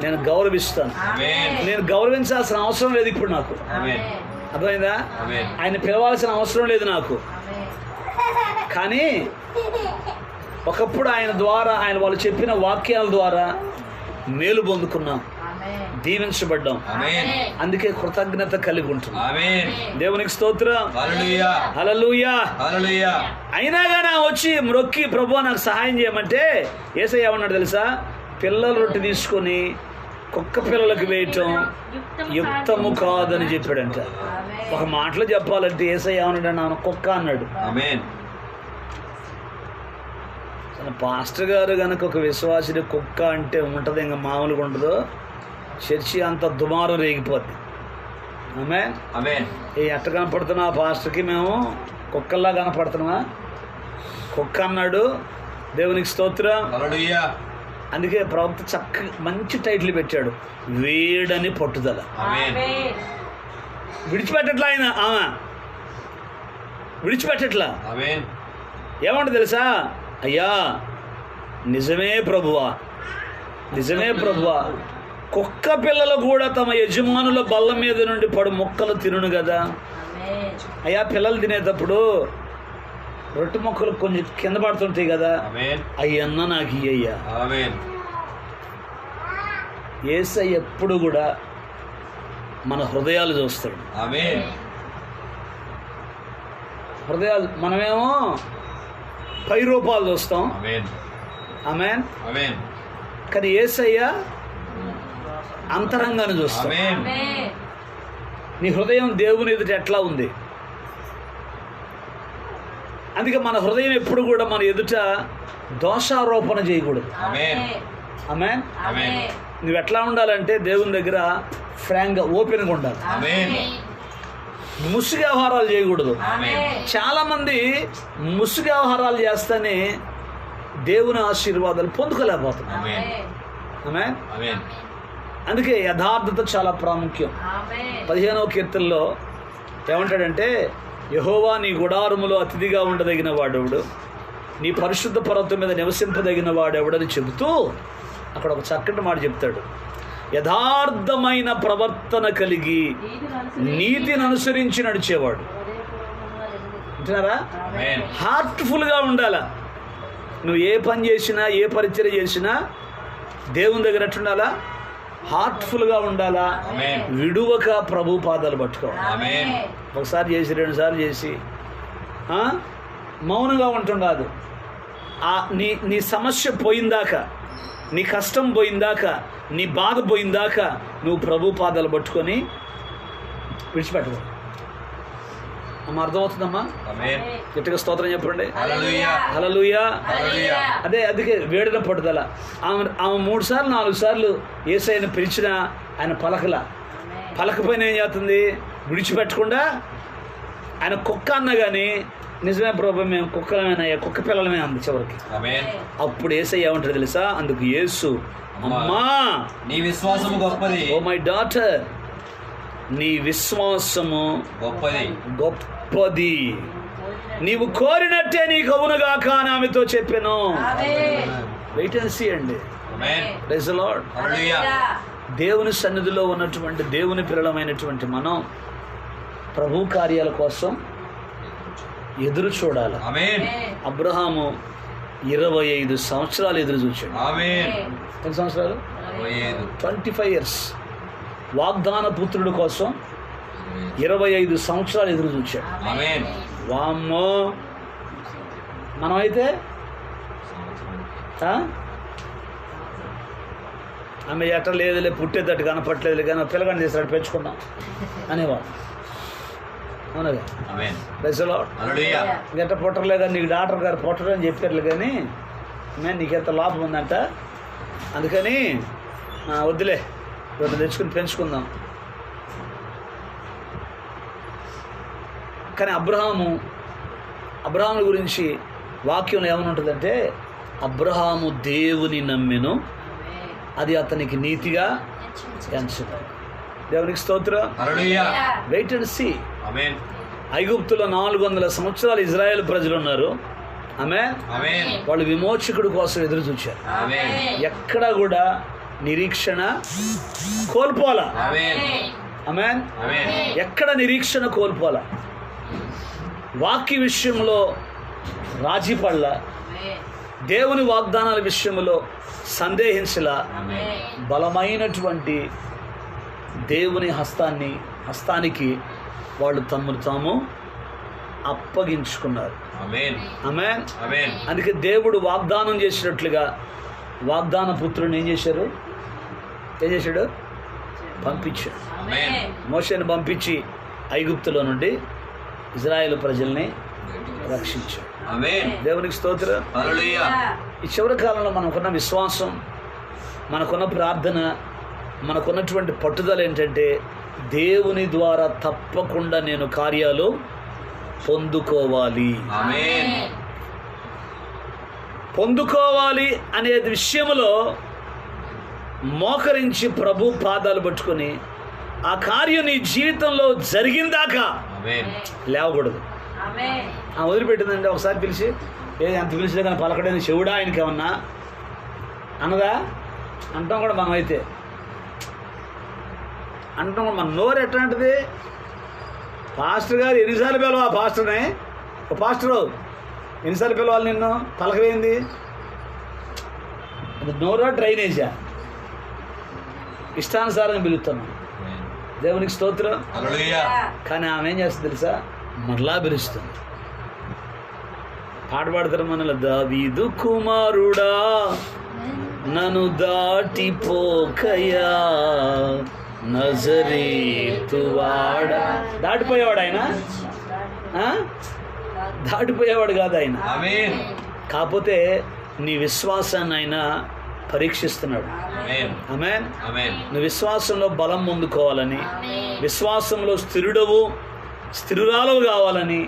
నేను గౌరవిస్తాను. ఆమేన్. నేను గౌరవించాల్సిన అవసరం లేదు ఇప్పుడు నాకు. ఆమేన్. అర్థమైందా? ఆమేన్. ఆయన పిలవాల్సిన అవసరం లేదు నాకు. కానీ ఒకప్పుడు ఆయన ద్వారా, ఆయన వాళ్ళు చెప్పిన వాక్యాల ద్వారా మేలు పొందుకున్నాం, దీవించబడ్డాం. ఆమేన్. అందుకే కృతజ్ఞత కలిగి ఉంటుంది. ఆమేన్. దేవునికి స్తోత్రం. హల్లెలూయా. హల్లెలూయా. హల్లెలూయా. అయినా కానీ వచ్చి మ్రొక్కి ప్రభువా నాకు సహాయం చేయమంటే యేసయ్య ఏమన్నాడు తెలుసా? పిల్లల రొట్టె తీసుకొని కుక్క పిల్లలకు వేయటం యుక్తము కాదని చెప్పాడంట. ఒక మాటలో చెప్పాలంటే యేసయ్య ఏమన్నాడు? నా కుక్క అన్నాడు. ఆమేన్. పాస్టర్ గారు కనుక ఒక విశ్వాసిని కుక్క అంటే ఉంటుంది, ఇంకా మామూలుగా ఉండదు, చర్చి అంత దుమారం రేగిపోద్ది. ఆమేన్. ఆమేన్. ఎట్ట కనపడుతున్నా ఆ పాస్టర్కి మేము కుక్కల్లా కనపడుతున్నామా? కుక్క అన్నాడు. దేవునికి స్తోత్రం. హల్లెలూయా. అందుకే ప్రవక్త మంచి టైటిల్ పెట్టాడు, వేడని పట్టుదల. ఆమేన్. విడిచిపెట్టట్లా ఆయన, ఆమె విడిచిపెట్టట్లా. ఆమేన్. ఏమంట తెలుసా? అయ్యా నిజమే ప్రభువా, నిజమే ప్రభువా, కుక్క పిల్లలు కూడా తమ యజమానుల బల్ల మీద నుండి పడు మొక్కలు తినును కదా. అయ్యా పిల్లలు తినేటప్పుడు రొట్టె మొక్కలు కొంచెం కింద పడుతుంటాయి కదా, ఆమేన్. అయ్యన్న నాకు ఇయ్యయ్యా. ఆమేన్. యేసయ్య ఎప్పుడు కూడా మన హృదయాలు చూస్తాడు. ఆమేన్. హృదయాలు, మనమేమో పై రూపాలు చూస్తాం. ఆమేన్. ఆమేన్. ఆమేన్. కానీ యేసయ్య అంతరంగాన్ని చూస్తాడు. ఆమేన్. నీ హృదయం దేవుని ఎదుట ఎట్లా ఉంది? అందుకే మన హృదయం ఎప్పుడు కూడా మన ఎదుట దోషారోపణ చేయకూడదు. ఆమేన్. ఆమేన్. ఆమేన్. నువ్వు ఎట్లా ఉండాలంటే దేవుని దగ్గర ఫ్రాంక్గా, ఓపెన్గా ఉండాలి. ఆమేన్. ముసుగు వ్యవహారాలు చేయకూడదు. ఆమేన్. చాలామంది ముసుగు వ్యవహారాలు చేస్తేనే దేవుని ఆశీర్వాదాలు పొందుకోలేకపోతున్నారు. ఆమేన్. ఆమేన్. ఆమేన్. అందుకే యథార్థత చాలా ప్రాముఖ్యం. 15వ కీర్తనలో ఏమంటాడంటే, యెహోవా నీ గుడారములో అతిథిగా ఉండదగిన వాడెవడు, నీ పరిశుద్ధ పర్వతం మీద నివసింపదగిన వాడెవడని చెబుతూ అక్కడ ఒక చక్కటి మాట చెప్తాడు. యథార్థమైన ప్రవర్తన కలిగి నీతిని అనుసరించి నడిచేవాడు. అంటున్నారా? ఆమేన్. హార్ట్ఫుల్గా ఉండాలా. నువ్వు ఏ పని చేసినా, ఏ పరిచర్య చేసినా దేవుని దగ్గర ఎట్టుండాలా? హార్ట్ఫుల్గా ఉండాలా. ఆమేన్. విడువక ప్రభు పాదాలు పట్టుకోవాలి. ఆమేన్. ఒకసారి చేసి, 2 సార్లు చేసి మౌనంగా ఉండటం కాదు. నీ సమస్య పోయిందాకా, నీ కష్టం పోయిందాకా, నీ బాధ పోయిందాకా నువ్వు ప్రభు పాదాలు పట్టుకొని విడిచిపెట్టవు. అమ్మ అర్థమవుతుందమ్మా? ఆమేన్. గట్టిగా స్తోత్రం చెప్పండి. హల్లెలూయా. హల్లెలూయా. హల్లెలూయా. అందుకే వేడిన పట్టుదల. ఆమె 3 సార్లు 4 సార్లు యేసయ్యను పిలిచినా ఆయన పలకపోయినా ఏం చేస్తుంది? విడిచిపెట్టకుండా ఆయన కుక్క అన్నా కానీ, నిజమే ప్రభు మేము కుక్కలమేనయ్యా, కుక్క పిల్లలమే అంది చివరికి. ఆమేన్. అప్పుడు యేసయ్య ఏమంటాడు తెలుసా? అందుకు యేసు, అమ్మా నీ విశ్వాసము గొప్పది. ఓ మై డాటర్, నీ విశ్వాసము గొప్పది, నీవు కోరినట్టే నీకు అవునుగాక అని ఆమెతో చెప్పాను. వెయిట్ అండ్ సీ అండి. Amen. Praise the Lord. Hallelujah. దేవుని సన్నిధిలో ఉన్నటువంటి దేవుని పిల్లలమైనటువంటి మనం ప్రభు కార్యాల కోసం ఎదురు చూడాలి. ఆమేన్. అబ్రహాము 25 సంవత్సరాలు ఎదురు చూచాడు. ఆమేన్. ఎన్ని సంవత్సరాలు? 25 years. వాగ్దాన పుత్రుడు కోసం 25 సంవత్సరాలు ఎదురు చూచాడు. ఆమేన్. వామ్మో, మనమైతే ఆమె ఎట్ట లేదులే, పుట్టేటట్టు కనపట్లేదు కానీ పిల్లగాని చేస్తాడు, పెంచుకున్నాం అనేవాడు. అవునగా? Amen. Praise the Lord. Hallelujah. గట్ట పుట్టలేదా, నీకు డాక్టర్ గారు పుట్టరు అని చెప్పారు కానీ నీకెంత లాభం ఉందంట, అందుకని వద్దులే, రెండు తెచ్చుకుని పెంచుకుందాం. కానీ అబ్రహాము గురించి వాక్యంలో ఏమని ఉంటుందంటే, అబ్రహాము దేవుని నమ్మెను, అది అతనికి నీతిగా ఎంచబడింది. దేవునికి స్తోత్రం. Wait and see. ఐగుప్తులో 400 సంవత్సరాలు ఇజ్రాయేల్ ప్రజలు ఉన్నారు. ఆమేన్. వాళ్ళు విమోచకుడు కోసం ఎదురు చూచారు. ఎక్కడా కూడా నిరీక్షణ కోల్పోలా. ఆమేన్. ఎక్కడ నిరీక్షణ కోల్పోలా. వాక్య విషయంలో రాజీ పడలా, దేవుని వాగ్దానాల విషయంలో సందేహించలా, బలమైనటువంటి దేవుని హస్తానికి వాళ్ళు తమను తాము అప్పగించుకున్నారు. ఆమేన్. అందుకే దేవుడు వాగ్దానం చేసినట్లుగా వాగ్దాన పుత్రుని ఏం చేశాడు? పంపించాడు. మోషేను పంపించి ఐగుప్తులో నుండి ఇజ్రాయేల్ ప్రజల్ని రక్షించాడు. దేవునికి స్తోత్రం. ఈ చివరి కాలంలో మనకున్న విశ్వాసం, మనకున్న ప్రార్థన, మనకున్నటువంటి పట్టుదల ఏంటంటే, దేవుని ద్వారా తప్పకుండా నేను కార్యాలు పొందుకోవాలి అనే విషయంలో మోకరించి ప్రభు పాదాలు పట్టుకొని ఆ కార్యం నీ జీవితంలో జరిగిందాకా లేవకూడదు. వదిలిపెట్టిందంటే ఒకసారి పిలిచి ఎంత పిలిచినా కానీ పలకడని చెవుడా ఆయనకి ఏమన్నా అన్నదా అంటాం కూడా. మనమైతే అంటాం కూడా. మన నోరు ఎట్లాంటిది? పాస్టర్ గారు ఎన్నిసార్లు పిలవా పాస్టర్ని? పాస్టరు ఎన్నిసార్లు పిలవాలి నిన్ను? పలకవేంది? నోరో డ్రైనేజా? ఇష్టానుసారంగా పిలుస్తాను. దేవునికి స్తోత్రం. కానీ ఆమె ఏం చేస్తుంది తెలుసా? మరలా పిలుస్తుంది. పాట పాడతారు మనలో, దావీదు కుమారుడా నన్ను దాటిపోకయ్యా నజరేతువాడ. దాటిపోయేవాడు ఆయన? దాటిపోయేవాడు కాదు ఆయన. కాకపోతే నీ విశ్వాసాన్ని ఆయన పరీక్షిస్తున్నాడు. ఆమేన్. నువ్వు విశ్వాసంలో బలం పొందుకోవాలని, విశ్వాసంలో స్థిరురాలవు కావాలని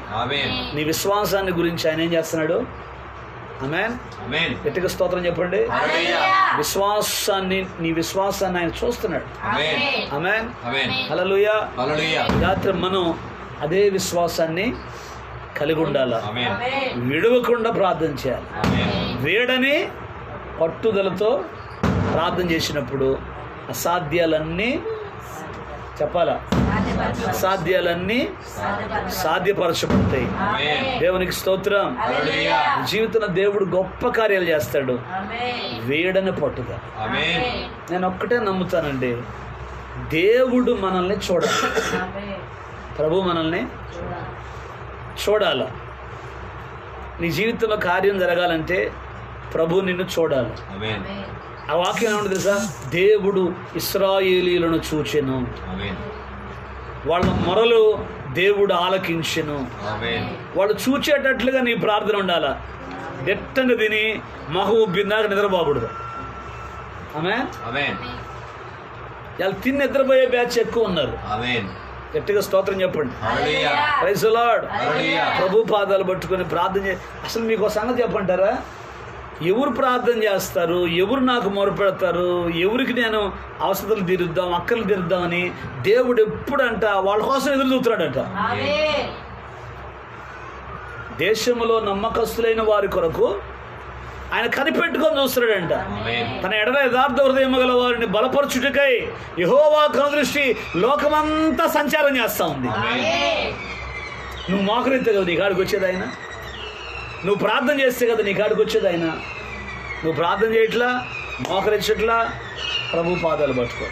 నీ విశ్వాసాన్ని గురించి ఆయన ఏం చేస్తున్నాడు? ఆమేన్. గట్టిగా స్తోత్రం చెప్పండి. నీ విశ్వాసాన్ని ఆయన చూస్తున్నాడు. ఆమేన్. హల్లెలూయా. రాత్రి మనం అదే విశ్వాసాన్ని కలిగి ఉండాలి. విడవకుండా ప్రార్థన చేయాలి. వేడని పట్టుదలతో ప్రార్థన చేసినప్పుడు అసాధ్యాలన్నీ చెప్పాలా? అసాధ్యాలన్నీ సాధ్యపరచబడతాయి. దేవునికి స్తోత్రం. జీవితంలో దేవుడు గొప్ప కార్యాలు చేస్తాడు. వేడని పట్టుదల. నేను ఒక్కటే నమ్ముతానండి, దేవుడు మనల్ని చూడాలి. ప్రభు మనల్ని చూడాల. నీ జీవితంలో కార్యం జరగాలంటే ప్రభు నిన్ను చూడాలి. ఆ వాక్యం ఏమంటుంది తెలుసా? దేవుడు ఇశ్రాయేలీయులను చూచెను, వాళ్ళ మొరలు దేవుడు ఆలకించెను. వాళ్ళు చూచేటట్లుగా నీ ప్రార్థన ఉండాలా. దిట్టంగా తిని మహబూబిందాక నిద్రపోకూడదు. ఆమేన్. వాళ్ళు తిని నిద్రపోయే బ్యాచ్ ఎక్కువ ఉన్నారు. గట్టిగా స్తోత్రం చెప్పండి. Praise the lord. ప్రభు పాదాలు పట్టుకొని ప్రార్థన అసలు మీకు ఒక సంగతి చెప్పంటారా? ఎవరు ప్రార్థన చేస్తారు, ఎవరు నాకు మొరపెడతారు, ఎవరికి నేను అవసరాలు తీరుద్దాం, అక్కర్లు తీరుద్దామని దేవుడు ఎప్పుడంట వాళ్ళ కోసం ఎదురు చూస్తున్నాడంట. దేశంలో నమ్మకస్తులైన వారి కొరకు ఆయన కనిపెట్టుకొని చూస్తున్నాడంట. తన ఎడల యథార్థ హృదయం గల వారిని బలపరచుటకై యెహోవా కనుదృష్టి లోకమంతా సంచారం చేస్తా ఉంది. నువ్వు మోకరిస్తే కదా నీ కాడికి వచ్చేది ఆయన. నువ్వు ప్రార్థన చేస్తే కదా నీ కాడికి వచ్చేది ఆయన. నువ్వు ప్రార్థన చేయట్లా, మోకరించట్లా, ప్రభు పాదాలు పట్టుకో.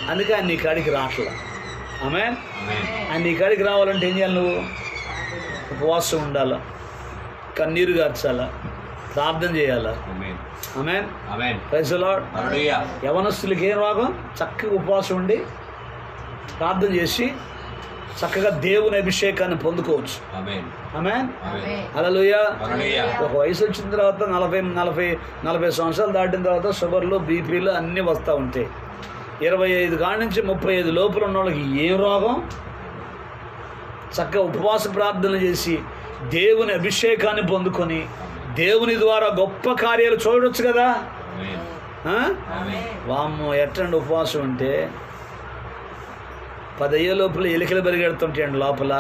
అందుకే ఆయన నీ కాడికి రావట్లా. ఆమేన్. ఆయన నీ కాడికి రావాలంటే ఏం చేయాలి? నువ్వు ఉపవాసం ఉండాలా, కన్నీరు గార్చాలా, ప్రార్థన చేయాలా. ఆమేన్. Praise the Lord. యవనస్తులకి ఏం రోగం? చక్కగా ఉపవాసం ఉండి ప్రార్థన చేసి చక్కగా దేవుని అభిషేకాన్ని పొందుకోవచ్చు. ఆమేన్. హల్లెలూయా. ఒక వయసు వచ్చిన తర్వాత 40 సంవత్సరాలు దాటిన తర్వాత షుగర్లు, బీపీలు అన్నీ వస్తూ ఉంటాయి. 25 కాడి నుంచి 35 లోపల ఉన్న వాళ్ళకి ఏం రోగం? చక్కగా ఉపవాస ప్రార్థన చేసి దేవుని అభిషేకాన్ని పొందుకొని దేవుని ద్వారా గొప్ప కార్యాలు చూడవచ్చు కదా. వామ్మో ఎట్టండి ఉపవాసం అంటే 10 అయ్యే లోపల ఎలికలు పరిగెడుతుంటాయండి, లోపల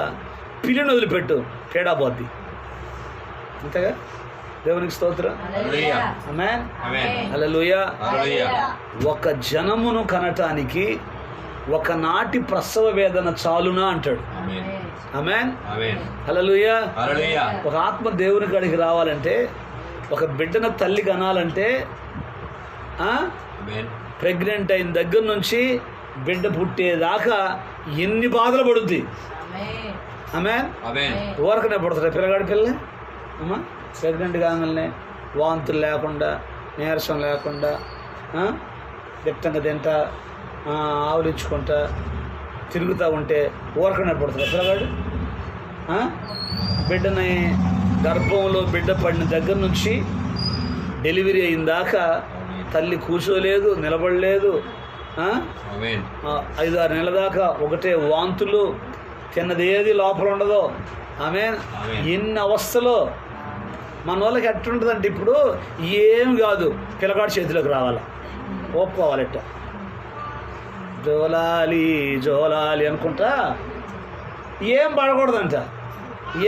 పిల్లిని వదిలిపెట్టు పేడాపోద్ది. అంతేగా. దేవునికి స్తోత్రం. ఆమేన్. హల్లెలూయా. ఒక జనమును కనటానికి ఒకనాటి ప్రసవ వేదన చాలునా అంటాడు. ఆమేన్. హల్లెలూయా. ఒక ఆత్మ దేవుని కాడికి రావాలంటే, ఒక బిడ్డను తల్లి కనాలంటే ప్రెగ్నెంట్ అయిన దగ్గర నుంచి బిడ్డ పుట్టేదాకా ఎన్ని బాధలు పడుద్ది. ఆమేన్. ఊరకనే పడుతుంది పిల్లగాడి పిల్ల. అమ్మా ప్రెగ్నెంట్ కాగానే వాంతులు లేకుండా, నీరసం లేకుండా, దిట్టంగా తింటా ఆవరించుకుంటా తిరుగుతూ ఉంటే ఊరకనే పడుతుంది పిల్లగాడు. బిడ్డని గర్భంలో బిడ్డ పడిన దగ్గర నుంచి డెలివరీ అయిన దాకా తల్లి కూర్చోలేదు, నిలబడలేదు. 5-6 నెలల దాకా ఒకటే వాంతులు, తిన్నది ఏది లోపల ఉండదు. ఆమేన్. ఎన్ని అవస్థలో మన వాళ్ళకి ఎట్టుంటుందంటే, ఇప్పుడు ఏం కాదు పిల్లగాడు చేతిలోకి రావాలి, ఒప్పుకోవాలట జోలాలి జోలాలి అనుకుంటా ఏం పడకూడదంట,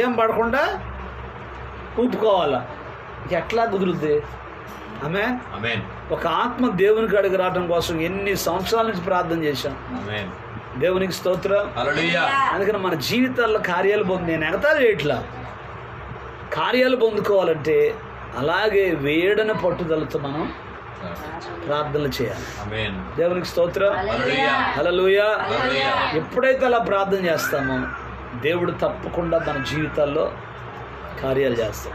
ఏం పడకుండా ఊపుకోవాలా. ఎట్లా కుదురుద్ది? ఆమేన్. ఒక ఆత్మ దేవుని కాడికి రావడం కోసం ఎన్ని సంవత్సరాల నుంచి ప్రార్థన చేశాం. దేవునికి స్తోత్రం. అందుకని మన జీవితాల్లో కార్యాలు నేను ఎగతాళి చేయట్లా. కార్యాలు పొందుకోవాలంటే అలాగే వేడన పట్టుదలతో మనం ప్రార్థనలు చేయాలి. దేవునికి స్తోత్రం. హల్లెలూయా. ఎప్పుడైతే అలా ప్రార్థన చేస్తామో దేవుడు తప్పకుండా మన జీవితాల్లో కార్యాలు చేస్తాం.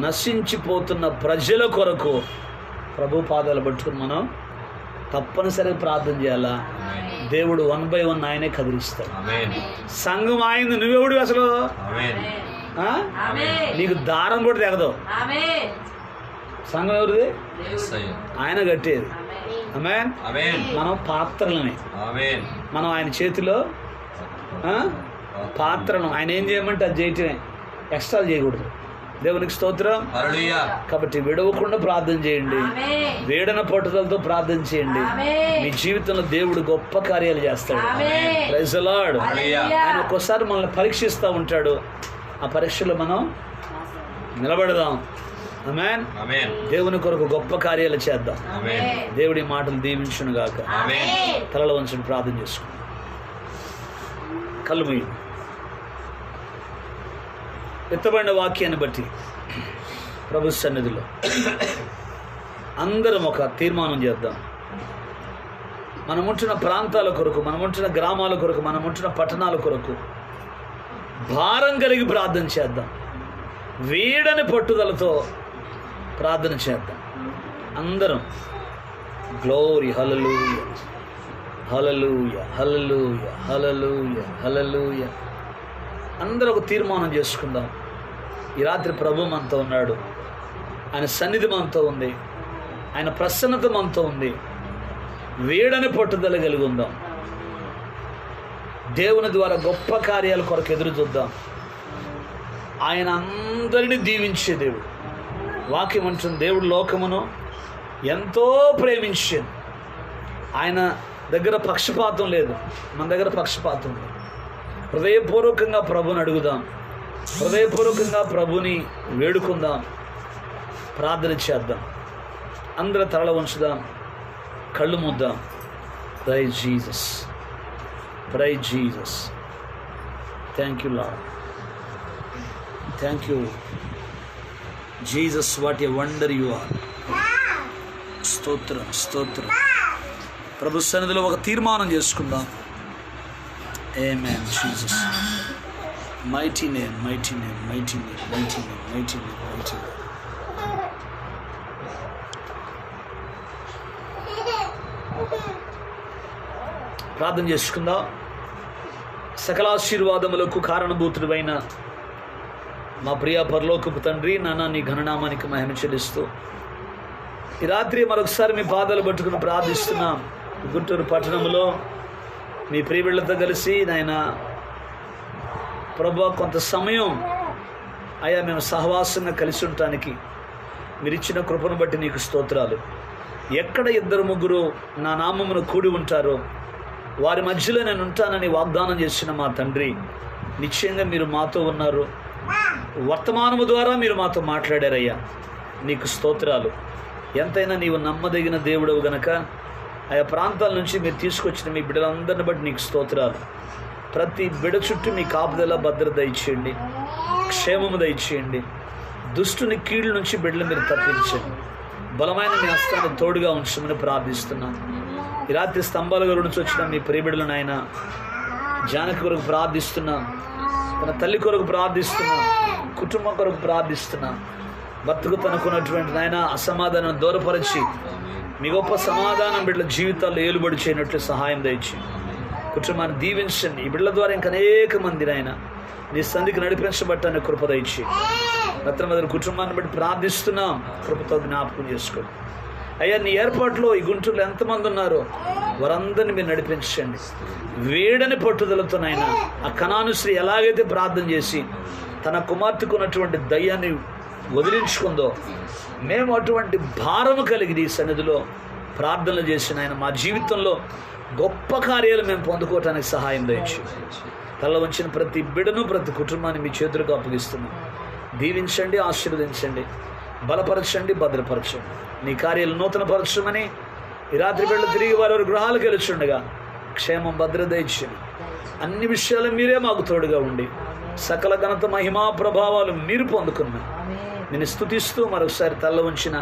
నశించిపోతున్న ప్రజల కొరకు ప్రభు పాదాలు పట్టుకుని మనం తప్పనిసరిగా ప్రార్థన చేయాలా. దేవుడు 1 by 1 ఆయనే కదిలిస్తాడు. సంఘం ఆయనది, నువ్వెవడు అసలు? నీకు దారం కూడా తెగదు. సంఘం ఎవరిది? ఆయన కట్టేది. ఆమేన్. మనం పాత్రలని, మనం ఆయన చేతిలో పాత్రను ఆయన ఏం చేయమంటే అది చేయటమే, ఎక్స్ట్రా చేయకూడదు. దేవునికి స్తోత్రం. కాబట్టి విడవకుండా ప్రార్థన చేయండి, వేడన పట్టుదలతో ప్రార్థన చేయండి. మీ జీవితంలో దేవుడు గొప్ప కార్యాలు చేస్తాడు. Praise the Lord. ఆయన ఒక్కోసారి మనల్ని పరీక్షిస్తూ ఉంటాడు. ఆ పరీక్షలో మనం నిలబడదాం. ఆమేన్. దేవుని కొరకు గొప్ప కార్యాలు చేద్దాం. దేవుడి మాటలు దీవించును గాక. తలలో వంచుని ప్రార్థన చేసుకుందాం. కళ్ళు మూయి. ఎత్తబడిన వాక్యాన్ని బట్టి ప్రభు సన్నిధిలో అందరం ఒక తీర్మానం చేద్దాం. మనముంటున్న ప్రాంతాల కొరకు, మనముంటున్న గ్రామాల కొరకు, మనముంటున్న పట్టణాల కొరకు భారం కలిగి ప్రార్థన చేద్దాం. వీడని పట్టుదలతో ప్రార్థన చేద్దాం. అందరం గ్లోరీ. హల్లెలూయా, హల్లెలూయా, హల్లెలూయా, హల్లెలూయా, హల్లెలూయా. అందరూ ఒక తీర్మానం చేసుకుందాం. ఈ రాత్రి ప్రభు మనతో ఉన్నాడు, ఆయన సన్నిధి మనతో ఉంది, ఆయన ప్రసన్నత మనతో ఉంది. వీడని పట్టుదల కలిగి ఉందాం. దేవుని ద్వారా గొప్ప కార్యాల కొరకు ఎదురు చూద్దాం. ఆయన అందరినీ దీవించే దేవుడు. వాక్యం అంటుంది, దేవుడు లోకమును ఎంతో ప్రేమించాను. ఆయన దగ్గర పక్షపాతం లేదు, మన దగ్గర పక్షపాతం ఉంది. హృదయపూర్వకంగా ప్రభుని అడుగుదాం, హృదయపూర్వకంగా ప్రభుని వేడుకుందాం, ప్రార్థన చేద్దాం. అందరూ తల వంచుదాం, కళ్ళు మూద్దాం. Praise Jesus, praise Jesus. Thank you Lord, thank you Jesus. What a wonder you are. స్తోత్రం, స్తోత్రం. ప్రభు సన్నిధిలో ఒక తీర్మానం చేసుకుందాం. Amen, Jesus. Mighty name, mighty name, mighty name, mighty name, mighty name, mighty name. ప్రార్థన చేసుకుందాం. సకల ఆశీర్వాదములకు కారణభూతుడైన మా ప్రియ పరలోకపు తండ్రి, నాన్న నీ ఘననామానికి మహిమ చెల్లిస్తూ ఈ రాత్రి మరొకసారి మీ పాదాలు పట్టుకుని ప్రార్థిస్తున్నాం. గుంటూరు పట్టణంలో మీ ప్రియబిడ్డలతో కలిసి నాయన ప్రభువా కొంత సమయం అయ్యా మేము సహవాసంగా కలిసి ఉండటానికి మీరు ఇచ్చిన కృపను బట్టి నీకు స్తోత్రాలు. ఎక్కడ 2-3 నా నామమును కూడి ఉంటారో వారి మధ్యలో నేను ఉంటానని వాగ్దానం చేసిన మా తండ్రి, నిశ్చయంగా మీరు మాతో ఉన్నారు. వర్తమానము ద్వారా మీరు మాతో మాట్లాడారయ్యా, నీకు స్తోత్రాలు. ఎంతైనా నీవు నమ్మదగిన దేవుడవు గనక ఆయా ప్రాంతాల నుంచి మీరు తీసుకొచ్చిన మీ బిడ్డలందరిని బట్టి నీకు స్తోత్రాలు. ప్రతి బిడ్డ చుట్టూ మీ కాపుదల భద్రత దయచేయండి, క్షేమము దయచేయండి. దుష్టుని కీళ్ళ నుంచి బిడ్డలు మీరు తప్పించండి. బలమైన మీ హస్తాన్ని తోడుగా ఉంచమని ప్రార్థిస్తున్నాను. ఈ రాత్రి స్తంభాల నుంచి వచ్చిన మీ ప్రియబిడ్డలను ఆయన జానకి కొరకు ప్రార్థిస్తున్నాను, తన తల్లి కొరకు ప్రార్థిస్తున్నాను, కుటుంబం కొరకు ప్రార్థిస్తున్నాను. భర్తకు తనకున్నటువంటి నాయన అసమాధానం దూరపరిచి మీ గొప్ప సమాధానం బిడ్డల జీవితాల్లో ఏలుబడి చేయనట్లు సహాయం దయచి కుటుంబాన్ని దీవించండి. ఈ బిడ్డల ద్వారా ఇంకా అనేక మంది నాయన నీ సంధికి నడిపించబట్టాన్ని కృప దయచి రత్నమదరి కుటుంబాన్ని బట్టి ప్రార్థిస్తున్నాం. కృపతో జ్ఞాపకం చేసుకోండి అయ్యా. నీ ఏర్పాట్లో ఈ గుంటూరులో ఎంతమంది ఉన్నారో వారందరినీ మీరు నడిపించండి. వేడని పట్టుదలతోనైనా ఆ కనాను స్త్రీ ఎలాగైతే ప్రార్థన చేసి తన కుమార్తెకు ఉన్నటువంటి దయ్యాన్ని వదిలించుకుందో, మేము అటువంటి భారము కలిగి ఈ సన్నిధిలో ప్రార్థనలు చేసిన ఆయన మా జీవితంలో గొప్ప కార్యాలు మేము పొందుకోవటానికి సహాయం దయచి తల వంచిన ప్రతి బిడ్డను ప్రతి కుటుంబాన్ని మీ చేతులకు అప్పగిస్తున్నాం. దీవించండి, ఆశీర్వదించండి, బలపరచండి, భద్రపరచండి. నీ కార్యాలు నూతనపరచమని ఈ రాత్రి బిడ్డలు తిరిగి వారి గృహాలకు వెలుచుండగా క్షేమం భద్రత ఇచ్చింది. అన్ని విషయాలు మీరే మాకు తోడుగా ఉండి సకల ఘనత మహిమా ప్రభావాలు మీరు పొందుకున్నాం. నేను స్తుతిస్తూ మరొకసారి తల్ల ఉంచిన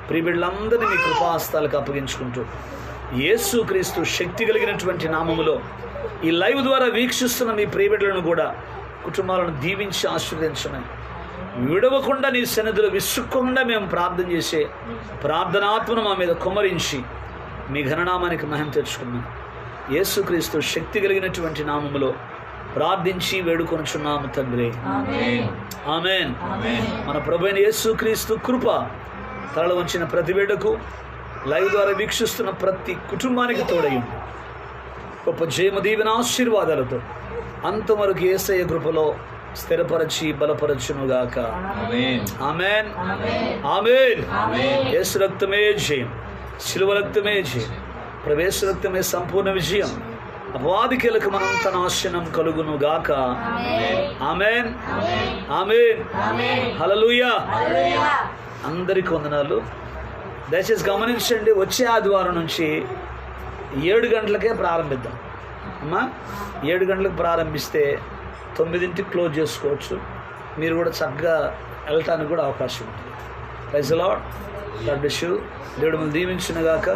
ప్రియబిడ్డలందరినీ మీ కృపాహస్తాలకు అప్పగించుకుంటూ యేసు క్రీస్తు శక్తి కలిగినటువంటి నామములో ఈ లైవ్ ద్వారా వీక్షిస్తున్న మీ ప్రియబిడ్డలను కూడా కుటుంబాలను దీవించి ఆశీర్వదించమని, విడవకుండా నీ సన్నిధిలో విసుక్కుండా మేము ప్రార్థన చేసే ప్రార్థనాత్మను మా మీద కుమ్మరించి మీ ఘననామానికి మహిమ తెచ్చుకున్నాం. యేసుక్రీస్తు శక్తి కలిగినటువంటి నామములో ప్రార్థించి వేడుకొనుచున్నాము తండ్రి, ఆమేన్. మన ప్రభువైన యేసుక్రీస్తు కృప తల వంచిన ప్రతి బిడ్డకు లైవ్ ద్వారా వీక్షిస్తున్న ప్రతి కుటుంబానికి తోడయ్యింది. గొప్ప జయము దీవెన ఆశీర్వాదాలతో అంతవరకు యేసయ్య కృపలో స్థిరపరచి బలపరచునుగాక. ఆమేన్, ఆమేన్. యేసు రక్తమే జయం, శిలువ రక్తమే జయం, ప్రవేశ రక్తమే సంపూర్ణ విజయం. అపవాది కీలకు మనంత నాశనం కలుగునుగాక. ఆమేన్, ఆమేన్. హల్లెలూయా. అందరికీ వందనాలు. దయచేసి గమనించండి, వచ్చే ఆదివారం నుంచి 7 గంటలకే ప్రారంభిద్దాం అమ్మా. 7 గంటలకు ప్రారంభిస్తే 9ంటికి క్లోజ్ చేసుకోవచ్చు. మీరు కూడా చక్కగా వెళ్ళటానికి కూడా అవకాశం ఉంటుంది. Praise the Lord. God bless you. దేవుడు మిమ్మల్ని దీవించునుగాక.